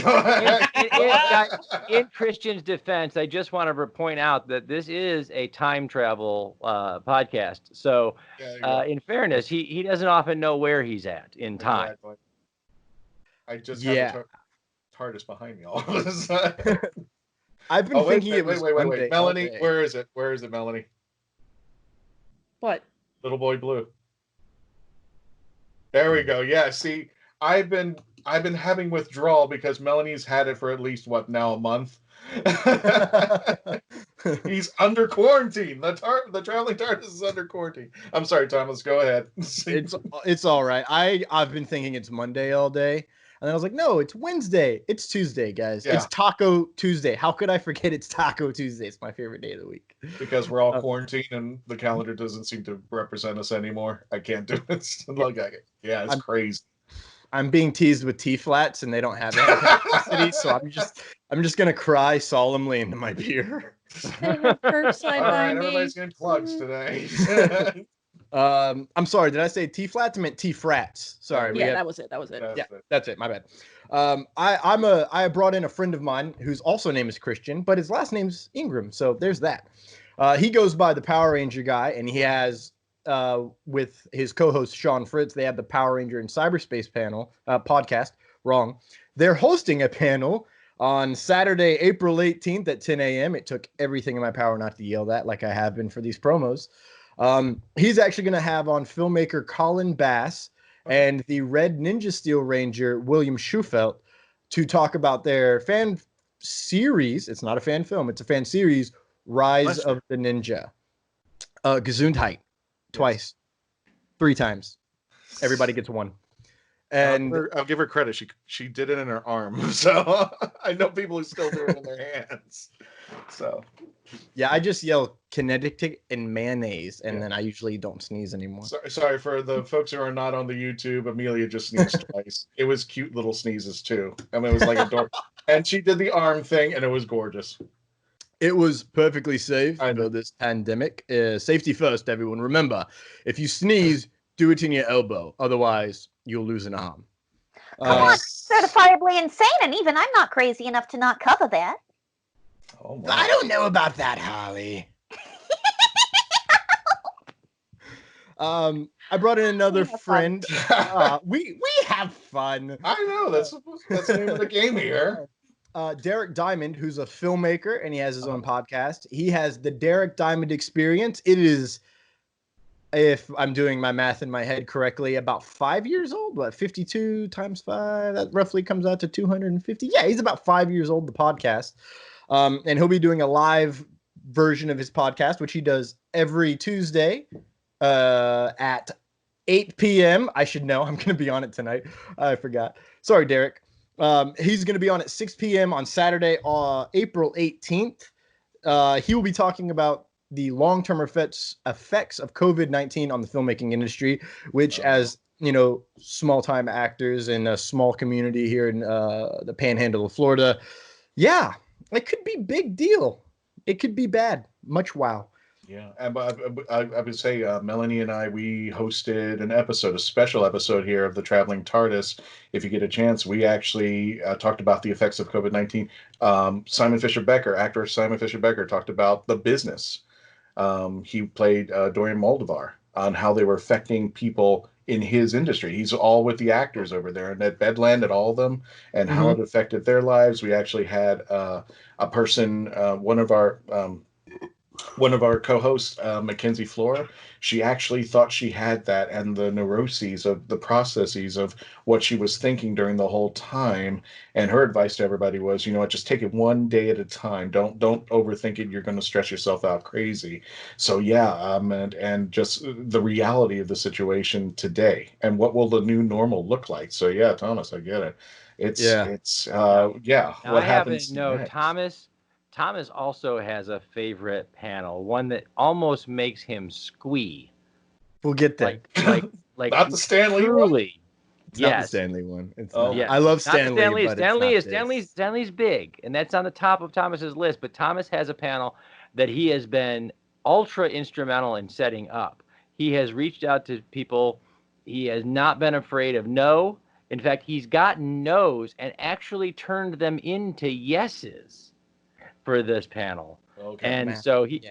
In Christian's defense, I just want to point out that this is a time travel podcast. So in fairness, he doesn't often know where he's at in time. Exactly. I just have the TARDIS behind me all of a sudden. I've been thinking it was wait. Melanie, where is it? Where is it, Melanie? What? Little Boy Blue. There we go. Yeah, see, I've been having withdrawal because Melanie's had it for at least a month. He's under quarantine. The Traveling Tardis is under quarantine. I'm sorry, Thomas. Go ahead. It's all right. I've been thinking it's Monday all day. And I was like, no, it's Wednesday. It's Tuesday, guys. Yeah. It's Taco Tuesday. How could I forget it's Taco Tuesday? It's my favorite day of the week. Because we're all quarantined and the calendar doesn't seem to represent us anymore. I can't do it. It's crazy. I'm being teased with T-flats and they don't have any capacity, so I'm just gonna cry solemnly into my beer. All right, everybody's getting plugs today. I'm sorry. Did I say T-flats? I meant T-frats. Sorry. Yeah, that was it. That's it. My bad. I brought in a friend of mine whose also name is Christian, but his last name's Ingram. So there's that. He goes by the Power Ranger guy, and he has with his co-host Sean Fritz, they have the Power Ranger in Cyberspace panel podcast. Wrong. They're hosting a panel on Saturday, April 18th at 10 a.m. It took everything in my power not to yell that like I have been for these promos. He's actually going to have on filmmaker Colin Bass and the Red Ninja Steel Ranger William Schufelt to talk about their fan series. It's not a fan film. It's a fan series, Rise of the Ninja. Gesundheit. Twice. 3 times. Everybody gets one. And I'll give her credit. She did it in her arm. So I know people who still do it in their hands. So yeah, I just yell kinetic and mayonnaise, and then I usually don't sneeze anymore. Sorry for the folks who are not on the YouTube. Amelia just sneezed twice. It was cute little sneezes too. I mean, it was like a door. And she did the arm thing, and it was gorgeous. It was perfectly safe for this pandemic. Safety first, everyone. Remember, if you sneeze, do it in your elbow. Otherwise, you'll lose an arm. I'm not certifiably insane, and even I'm not crazy enough to not cover that. Oh my. I don't know about that, Harley. I brought in another friend. We have fun. I know that's the name of the game here. Derek Diamond, who's a filmmaker, and he has his own podcast. He has the Derek Diamond Experience. It is, if I'm doing my math in my head correctly, about 5 years old. What, 52 times 5? That roughly comes out to 250. Yeah, he's about 5 years old, the podcast. And he'll be doing a live version of his podcast, which he does every Tuesday at 8 p.m. I should know. I'm going to be on it tonight. I forgot. Sorry, Derek. He's going to be on at 6 p.m. on Saturday, April 18th. he will be talking about the long-term effects of COVID-19 on the filmmaking industry, which, as you know, small-time actors in a small community here in the Panhandle of Florida, yeah, it could be big deal. It could be bad. Much wow. Yeah, and I would say Melanie and I, we hosted a special episode here of the Traveling Tardis. If you get a chance, we actually talked about the effects of COVID-19. Simon Fisher Becker, actor Simon Fisher Becker, talked about the business. He played Dorian Moldovar on how they were affecting people in his industry. He's all with the actors over there, and at Bedland, at all of them, and how it affected their lives. We actually had a person, one of our co-hosts, Mackenzie Flora, she actually thought she had that, and the neuroses of the processes of what she was thinking during the whole time. And her advice to everybody was, you know what, just take it one day at a time. Don't overthink it. You're going to stress yourself out crazy. So yeah, and just the reality of the situation today, and what will the new normal look like. So yeah, Thomas, I get it. It's Now, what I happens happen to know next? Thomas also has a favorite panel, one that almost makes him squee. We'll get there. Like Not the Stanley one? truly. It's not the Stanley one. It's not. Yes. I love Not the Stanley, but Stanley's big, and that's on the top of Thomas's list. But Thomas has a panel that he has been ultra instrumental in setting up. He has reached out to people. He has not been afraid of no. In fact, he's gotten no's and actually turned them into yeses for this panel. Okay. And so he's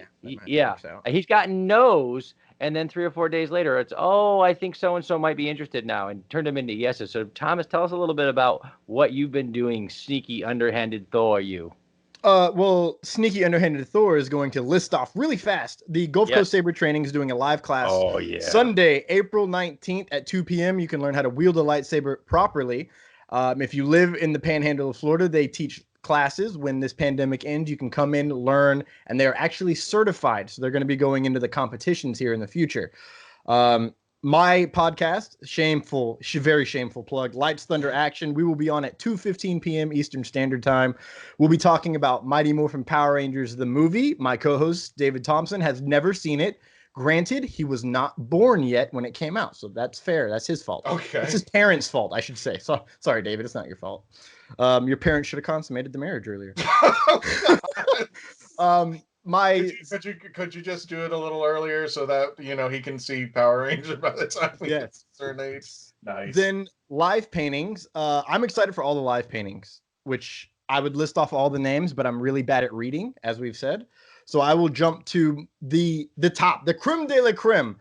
gotten no's, and then 3 or 4 days later, it's, I think so-and-so might be interested now, and turned them into yeses. So Thomas, tell us a little bit about what you've been doing, sneaky, underhanded Thor, you. Well, sneaky underhanded Thor is going to list off really fast. The Gulf Coast Saber Training is doing a live class Sunday, April 19th at 2 p.m. You can learn how to wield a lightsaber properly. If you live in the Panhandle of Florida, they teach classes. When this pandemic ends, you can come in, learn, and they're actually certified. So they're going to be going into the competitions here in the future. My podcast, very shameful plug, Lights, Thunder, Action. We will be on at 2:15 p.m. Eastern Standard Time. We'll be talking about Mighty Morphin Power Rangers, the movie. My co-host, David Thompson, has never seen it. Granted, he was not born yet when it came out, so that's fair. That's his fault. Okay. It's his parents' fault, I should say. So, sorry, David, it's not your fault. Your parents should have consummated the marriage earlier. Could you just do it a little earlier so that he can see Power Ranger by the time we get to certain age? Nice. Then live paintings. I'm excited for all the live paintings, which I would list off all the names, but I'm really bad at reading, as we've said. So I will jump to the top, the creme de la creme.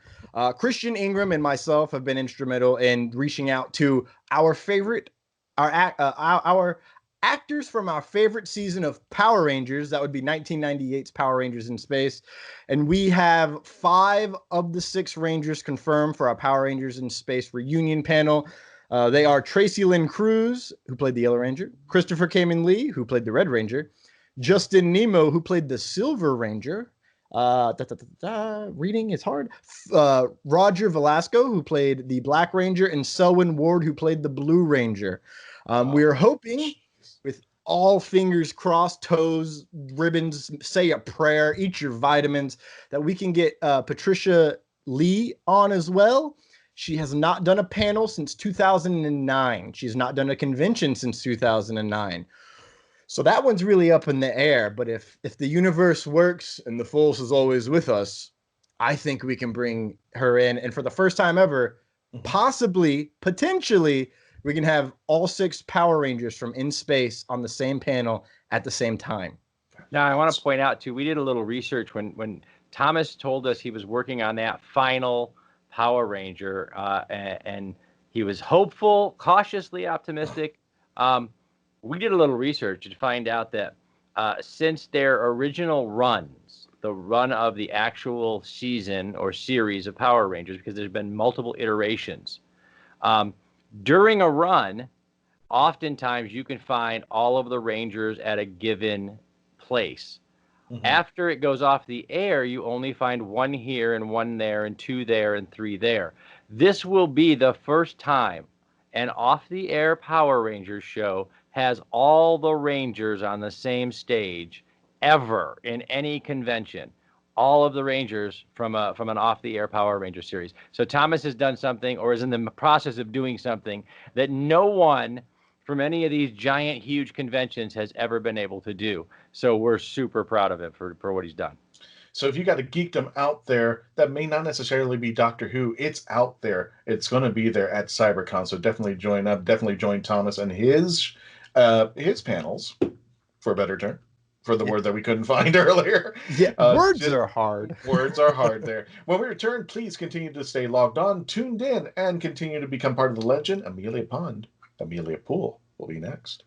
Christian Ingram and myself have been instrumental in reaching out to our actors from our favorite season of Power Rangers. That would be 1998's Power Rangers in Space. And we have 5 of the 6 Rangers confirmed for our Power Rangers in Space reunion panel. They are Tracy Lynn Cruz, who played the Yellow Ranger, Christopher Kamen Lee, who played the Red Ranger, Justin Nemo, who played the Silver Ranger. Reading is hard. Roger Velasco, who played the Black Ranger, and Selwyn Ward, who played the Blue Ranger. We're hoping, with all fingers crossed, toes, ribbons, say a prayer, eat your vitamins, that we can get Patricia Lee on as well. She has not done a panel since 2009. She's not done a convention since 2009. So that one's really up in the air. But if the universe works and the Force is always with us, I think we can bring her in. And for the first time ever, potentially, we can have all 6 Power Rangers from in space on the same panel at the same time. Now, I want to point out, too, we did a little research when Thomas told us he was working on that final Power Ranger, and he was hopeful, cautiously optimistic. We did a little research to find out that since their original runs, the run of the actual season or series of Power Rangers, because there's been multiple iterations, during a run, oftentimes you can find all of the Rangers at a given place. After it goes off the air, you only find 1 here and 1 there and 2 there and 3 there. This will be the first time an off-the-air Power Rangers show has all the Rangers on the same stage ever in any convention all of the Rangers from an off-the-air Power Ranger series. So Thomas has done something, or is in the process of doing something, that no one from any of these giant, huge conventions has ever been able to do. So we're super proud of him for what he's done. So if you got a geekdom out there that may not necessarily be Doctor Who, it's out there. It's going to be there at CyberCon. So definitely join up. Definitely join Thomas and his panels, for a better term, for the word that we couldn't find earlier. Yeah, words are hard. Words are hard there. When we return, please continue to stay logged on, tuned in, and continue to become part of the legend. Amelia Pond, Amelia Poole will be next.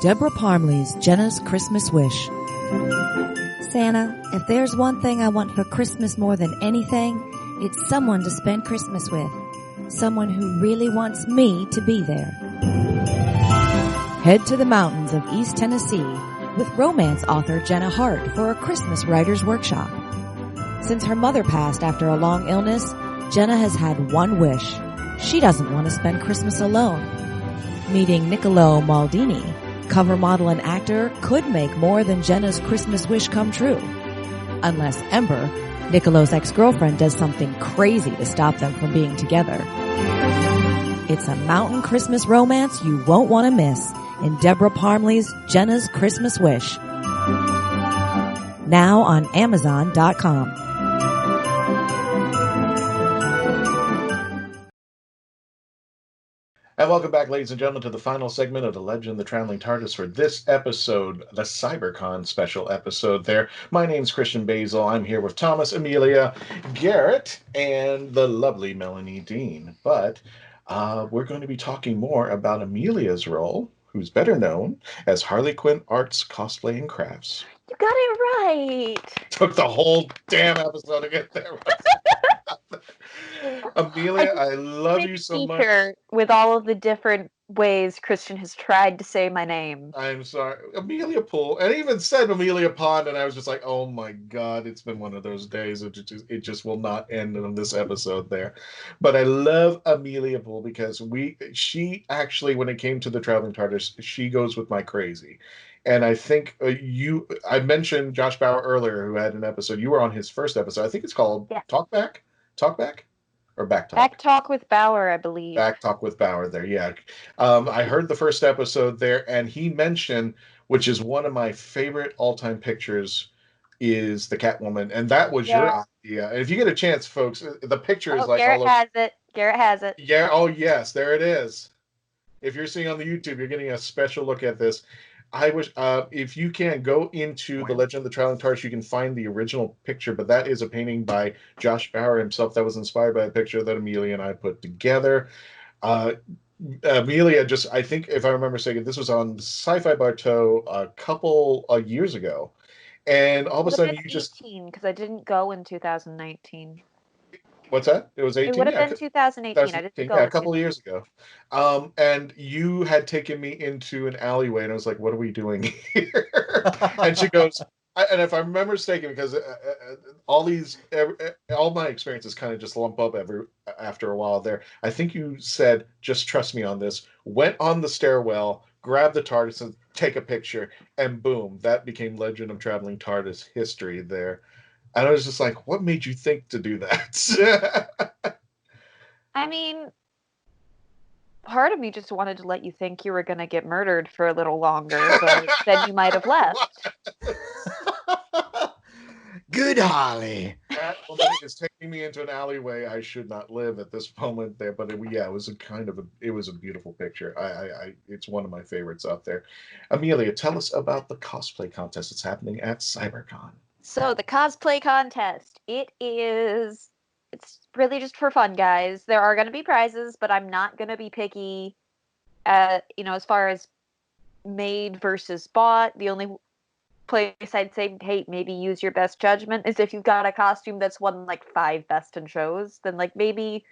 Deborah Parmley's Jenna's Christmas Wish. Santa, if there's one thing I want for Christmas more than anything, it's someone to spend Christmas with. Someone who really wants me to be there. Head to the mountains of East Tennessee with romance author Jenna Hart for a Christmas writer's workshop. Since her mother passed after a long illness, Jenna has had one wish. She doesn't want to spend Christmas alone. Meeting Niccolo Maldini, cover model and actor, could make more than Jenna's Christmas wish come true. Unless Ember, Niccolo's ex-girlfriend, does something crazy to stop them from being together. It's a mountain Christmas romance you won't want to miss in Deborah Parmley's Jenna's Christmas Wish. Now on Amazon.com. And welcome back, ladies and gentlemen, to the final segment of The Legend of the Traveling Tardis for this episode, the CyberCon special episode there. My name's Christian Basel. I'm here with Thomas, Amelia, Garrett, and the lovely Melanie Dean. But we're going to be talking more about Amelia's role, who's better known as Harlequinarts Cosplay and Crafts. You got it right. Took the whole damn episode to get there. Amelia, I love you so much. With all of the different ways Christian has tried to say my name. I'm sorry. Amelia Poole. And I even said Amelia Pond, and I was just like, oh my God, it's been one of those days. It just will not end on this episode there. But I love Amelia Poole because she actually, when it came to the Traveling Tardis, she goes with my crazy. And I think I mentioned Josh Bauer earlier, who had an episode. You were on his first episode. I think it's called Talk Back? Or Back Talk? Back Talk with Bauer, I believe. Back Talk with Bauer there, yeah. I heard the first episode there, and he mentioned, which is one of my favorite all-time pictures, is the Catwoman, and that was your idea. And if you get a chance, folks, the picture is like Garrett has it. Garrett has it. Yeah, oh yes, there it is. If you're seeing on the YouTube, you're getting a special look at this. I wish, if you can go into the Legend of the Traveling Tardis, you can find the original picture, but that is a painting by Josh Bauer himself that was inspired by a picture that Amelia and I put together. Amelia, I think, if I remember saying it, this was on Sci-Fi Bartow a couple of years ago, and all of a sudden you just... because I didn't go in 2019. What's that? It was 18? It would have been 2018. I didn't go. Yeah, a couple of years ago. And you had taken me into an alleyway, and I was like, what are we doing here? And she goes, and if I remember mistaken, because all my experiences kind of just lump up after a while there. I think you said, just trust me on this, went on the stairwell, grabbed the TARDIS, and take a picture, and boom, that became Legend of Traveling TARDIS history there. And I was just like, what made you think to do that? I mean, part of me just wanted to let you think you were going to get murdered for a little longer, but then you might have left. Good Holly. That woman is taking me into an alleyway I should not live at this moment there. But it was a beautiful picture. It's one of my favorites out there. Amelia, tell us about the cosplay contest that's happening at CyberCon. So the cosplay contest, it's really just for fun, guys. There are going to be prizes, but I'm not going to be picky, as far as made versus bought. The only place I'd say, hey, maybe use your best judgment is if you've got a costume that's won like 5 best in shows, then like maybe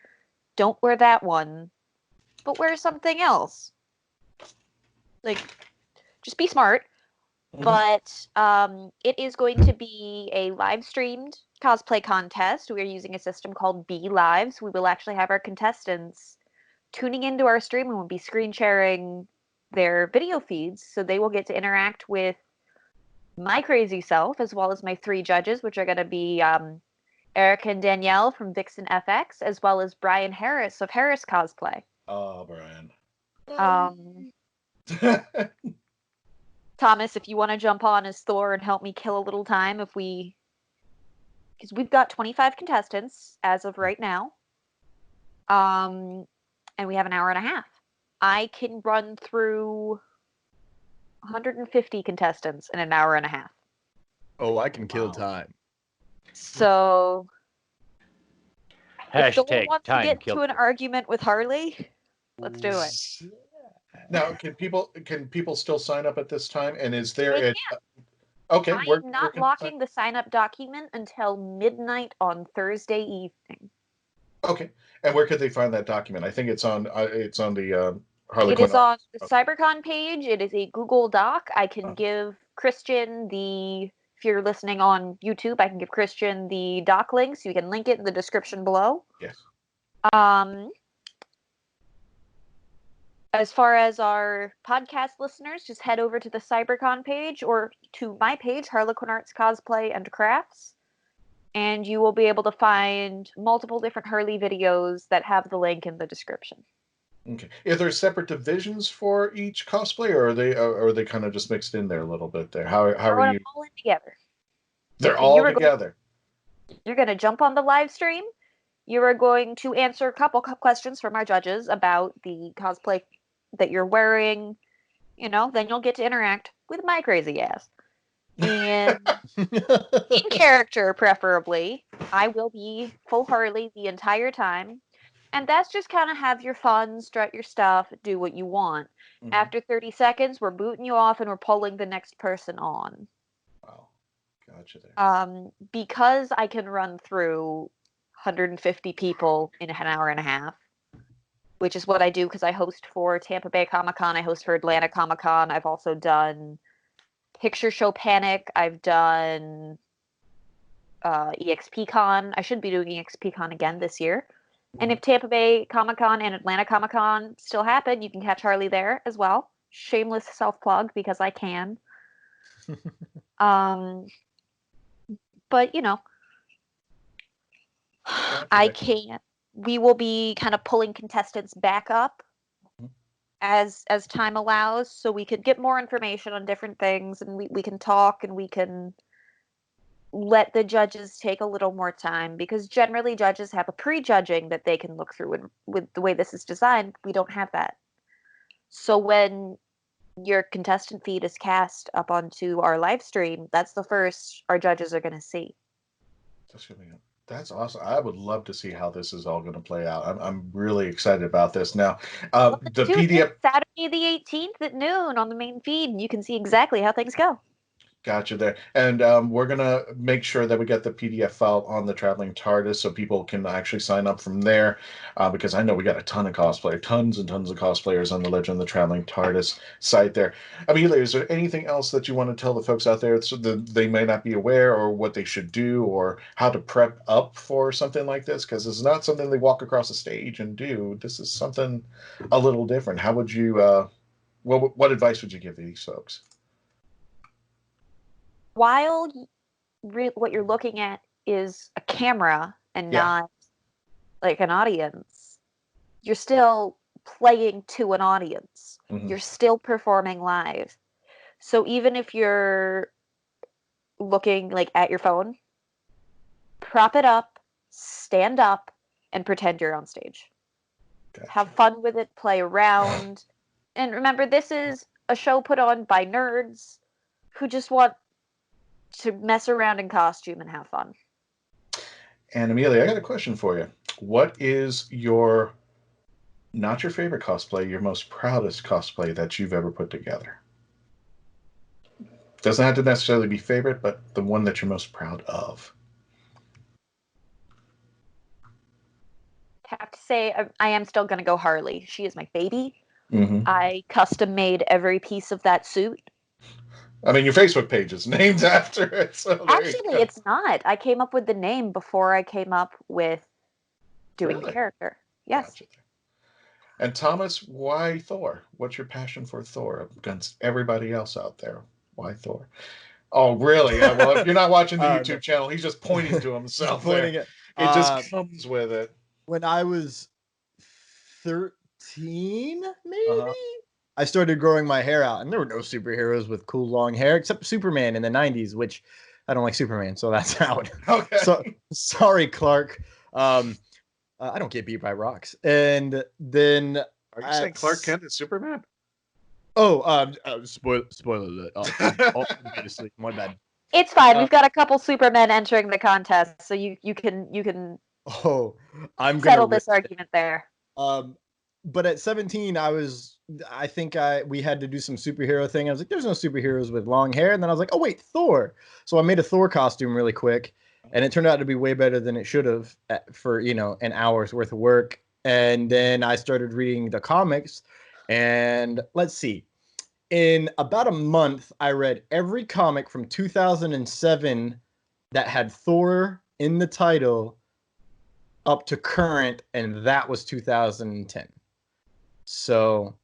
don't wear that one, but wear something else. Like, just be smart. But it is going to be a live streamed cosplay contest. We're using a system called B Lives. We will actually have our contestants tuning into our stream and we'll be screen sharing their video feeds. So they will get to interact with my crazy self as well as my 3 judges, which are going to be Erica and Danielle from Vixen FX, as well as Brian Harris of Harris Cosplay. Oh, Brian. Thomas, if you want to jump on as Thor and help me kill a little time, because we've got 25 contestants as of right now, and we have an hour and a half. I can run through 150 contestants in an hour and a half. Oh, I can kill time. So, if Thor Hashtag wants to time get killer. to an argument with Harley, let's do it. Now, can people still sign up at this time? And is there They okay? I'm not locking the sign-up document until midnight on Thursday evening. Okay, and where could they find that document? I think it's on the Harlequinarts. It is on the CyberCon page. It is a Google Doc. I can give Christian if you're listening on YouTube, I can give Christian the doc link so you can link it in the description below. Yes. As far as our podcast listeners, just head over to the CyberCon page or to my page, Harlequinarts Cosplay and Crafts, and you will be able to find multiple different Harley videos that have the link in the description. Okay. Are there separate divisions for each cosplay, or are they kind of just mixed in there a little bit there? How are you? All in together. They're all together. You're going to jump on the live stream. You are going to answer a couple questions from our judges about the cosplay that you're wearing. Then you'll get to interact with my crazy ass. And in character, preferably, I will be full Harley the entire time. And that's just kind of have your fun, strut your stuff, do what you want. Mm-hmm. After 30 seconds, we're booting you off and we're pulling the next person on. Wow. Gotcha there. Because I can run through 150 people in an hour and a half, which is what I do because I host for Tampa Bay Comic-Con, I host for Atlanta Comic-Con, I've also done Picture Show Panic, I've done EXPCon. I should be doing EXPCon again this year. And if Tampa Bay Comic-Con and Atlanta Comic-Con still happen, you can catch Harley there as well. Shameless self-plug because I can. But, I can't. We will be kind of pulling contestants back up as time allows, so we could get more information on different things, and we can talk, and we can let the judges take a little more time, because generally judges have a pre-judging that they can look through, and with the way this is designed, we don't have that. So when your contestant feed is cast up onto our live stream, that's the first our judges are going to see. That's awesome. I would love to see how this is all going to play out. I'm really excited about this. Now, the PDF Saturday the 18th at noon on the main feed, and you can see exactly how things go. Gotcha there. And we're going to make sure that we get the PDF file on the Traveling Tardis so people can actually sign up from there, because I know we got a ton of cosplayers, tons and tons of cosplayers on the Legend of the Traveling Tardis site there. Amelia, is there anything else that you want to tell the folks out there so that they may not be aware, or what they should do, or how to prep up for something like this? Because it's not something they walk across the stage and do. This is something a little different. How would you, what advice would you give these folks? While what you're looking at is a camera and not like an audience, you're still playing to an audience. Mm-hmm. You're still performing live. So even if you're looking like at your phone, prop it up, stand up, and pretend you're on stage. Gotcha. Have fun with it, play around. And remember, this is a show put on by nerds who just want to mess around in costume and have fun. And Amelia, I got a question for you. What is not your favorite cosplay, your most proudest cosplay that you've ever put together? Doesn't have to necessarily be favorite, but the one that you're most proud of. I have to say, I am still going to go Harley. She is my baby. Mm-hmm. I custom made every piece of that suit. I mean, your Facebook page is named after it. So Actually, it's not. I came up with the name before I came up with doing the character. Yes. Gotcha. And Thomas, why Thor? What's your passion for Thor against everybody else out there? Why Thor? Oh, really? Yeah, well, if you're not watching the YouTube channel, he's just pointing to himself. Pointing it just comes with it. When I was 13, maybe, I started growing my hair out, and there were no superheroes with cool long hair except Superman in the 90s, which I don't like Superman, so that's out. Okay. So sorry, Clark. I don't get beat by rocks. And then are you saying Clark Kent is Superman? Oh, spoiler alert. My bad. It's fine. We've got a couple Supermen entering the contest, so you can. Oh, I'm gonna settle this argument there. But at 17, I think we had to do some superhero thing. I was like, there's no superheroes with long hair. And then I was like, oh wait, Thor. So I made a Thor costume really quick, and it turned out to be way better than it should have for, an hour's worth of work. And then I started reading the comics, and let's see. In about a month, I read every comic from 2007 that had Thor in the title up to current, and that was 2010. So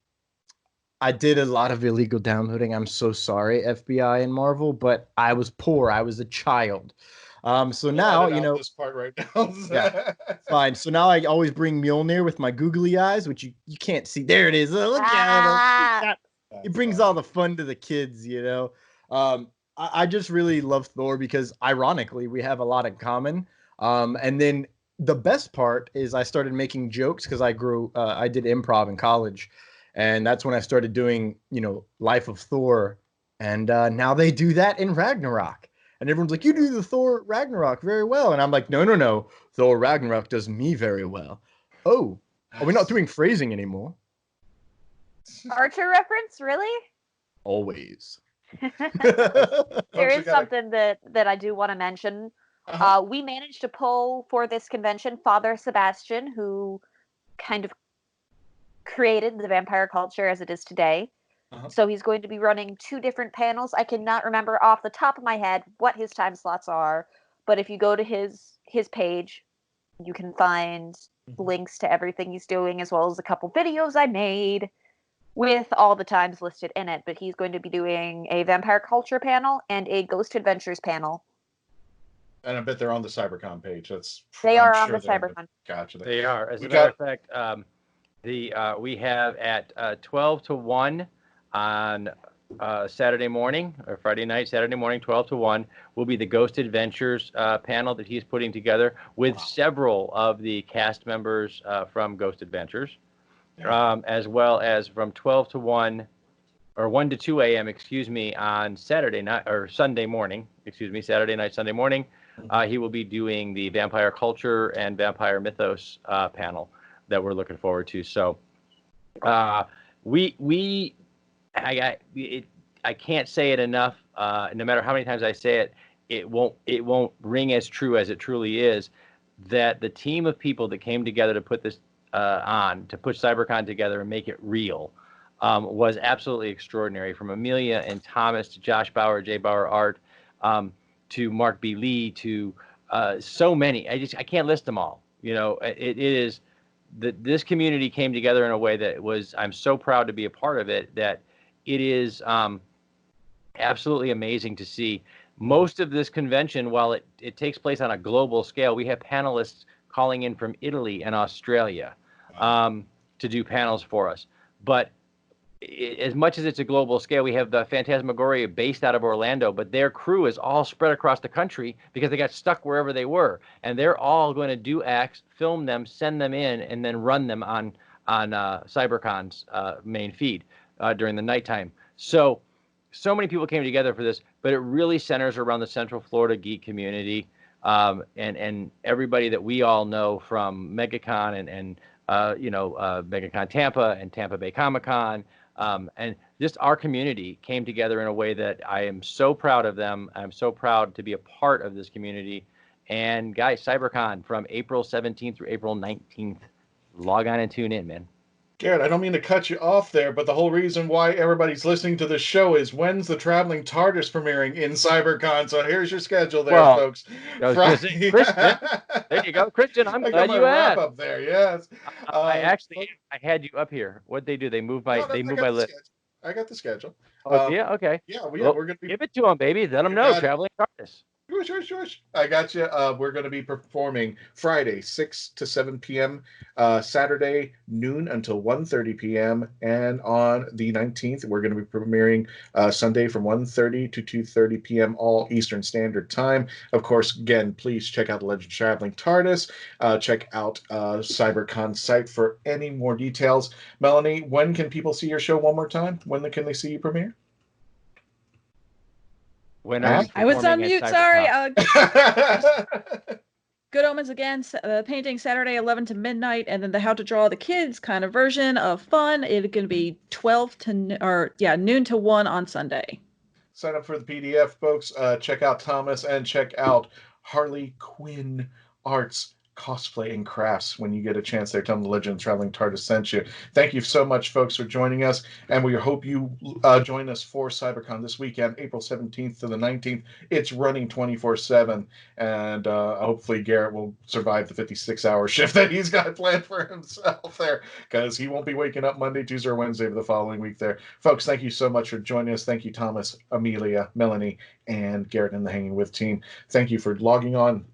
I did a lot of illegal downloading. I'm so sorry, FBI and Marvel, but I was poor. I was a child. So now, this part right now. Yeah, fine. So now I always bring Mjolnir with my googly eyes, which you can't see. There it is. Look at it. It brings all the fun to the kids, I just really love Thor because, ironically, we have a lot in common. And then the best part is I started making jokes because I did improv in college. And that's when I started doing, Life of Thor. And now they do that in Ragnarok. And everyone's like, you do the Thor Ragnarok very well. And I'm like, no. Thor Ragnarok does me very well. Oh, are we not doing phrasing anymore? Archer reference, really? Always. There is something that I do want to mention. We managed to pull for this convention Father Sebastian, who kind of created the vampire culture as it is today. So he's going to be running 2 different panels. I cannot remember off the top of my head what his time slots are, but if you go to his page, you can find links to everything he's doing, as well as a couple videos I made with all the times listed in it. But he's going to be doing a vampire culture panel and a Ghost Adventures panel. And I bet they're on the CyberCon page. They are on the CyberCon. Gotcha. They are. As a matter of fact, we have at 12 to 1 on Saturday morning, or Friday night, Saturday morning, 12 to 1, will be the Ghost Adventures panel that he's putting together with several of the cast members from Ghost Adventures, as well as from 12 to 1, or 1 to 2 a.m., on Saturday night, or Sunday morning, Saturday night, Sunday morning, he will be doing the Vampire Culture and Vampire Mythos panel that we're looking forward to. So I can't say it enough. No matter how many times I say it, it won't ring as true as it truly is. That the team of people that came together to put this to put CyberCon together and make it real, was absolutely extraordinary. From Amelia and Thomas to Josh Bauer, Jay Bauer Art, to Mark B. Lee, to so many. I can't list them all. It is that this community came together in a way that I'm so proud to be a part of it, that it is absolutely amazing to see. Most of this convention, while it takes place on a global scale, we have panelists calling in from Italy and Australia to do panels for us. But as much as it's a global scale, we have the Phantasmagoria based out of Orlando, but their crew is all spread across the country because they got stuck wherever they were. And they're all going to do acts, film them, send them in, and then run them on CyberCon's main feed during the nighttime. So many people came together for this, but it really centers around the Central Florida geek community, and everybody that we all know from MegaCon and MegaCon Tampa and Tampa Bay Comic-Con. And just our community came together in a way that I am so proud of them. I'm so proud to be a part of this community. And guys, CyberCon from April 17th through April 19th. Log on and tune in, man. Garrett, I don't mean to cut you off there, but the whole reason why everybody's listening to this show is when's the Traveling Tardis premiering in CyberCon? So here's your schedule there, folks. I was going to say, Christian, there you go. Christian, I'm I got glad my you wrap asked. up there, yes. I had you up here. What they do? They move my list. I got the schedule. Oh, yeah, okay. Yeah, well, we're gonna give it to them, baby. Let them know. Traveling Tardis. Sure. I got you. We're going to be performing Friday, 6 to 7 p.m., Saturday, noon until 1:30 p.m., and on the 19th, we're going to be premiering Sunday from 1:30 to 2:30 p.m., all Eastern Standard Time. Of course, again, please check out the Legend of Traveling Tardis. Check out CyberCon site for any more details. Melanie, when can people see your show one more time? When can they see you premiere? When I was on mute. Sorry. Good Omens again. Painting Saturday 11 to midnight, and then the How to Draw the Kids kind of version of fun. It's going to be noon to 1 on Sunday. Sign up for the PDF, folks. Check out Thomas and check out Harlequinarts Cosplay and Crafts when you get a chance there. Tell them the Legend of Traveling Tardis sent you. Thank you so much, folks, for joining us, and we hope you join us for CyberCon this weekend, April 17th to the 19th. It's running 24/7, and hopefully Garrett will survive the 56-hour shift that he's got planned for himself there, because he won't be waking up Monday, Tuesday, or Wednesday of the following week there. Folks, thank you so much for joining us. Thank you, Thomas, Amelia, Melanie, and Garrett and the Hanging With team. Thank you for logging on.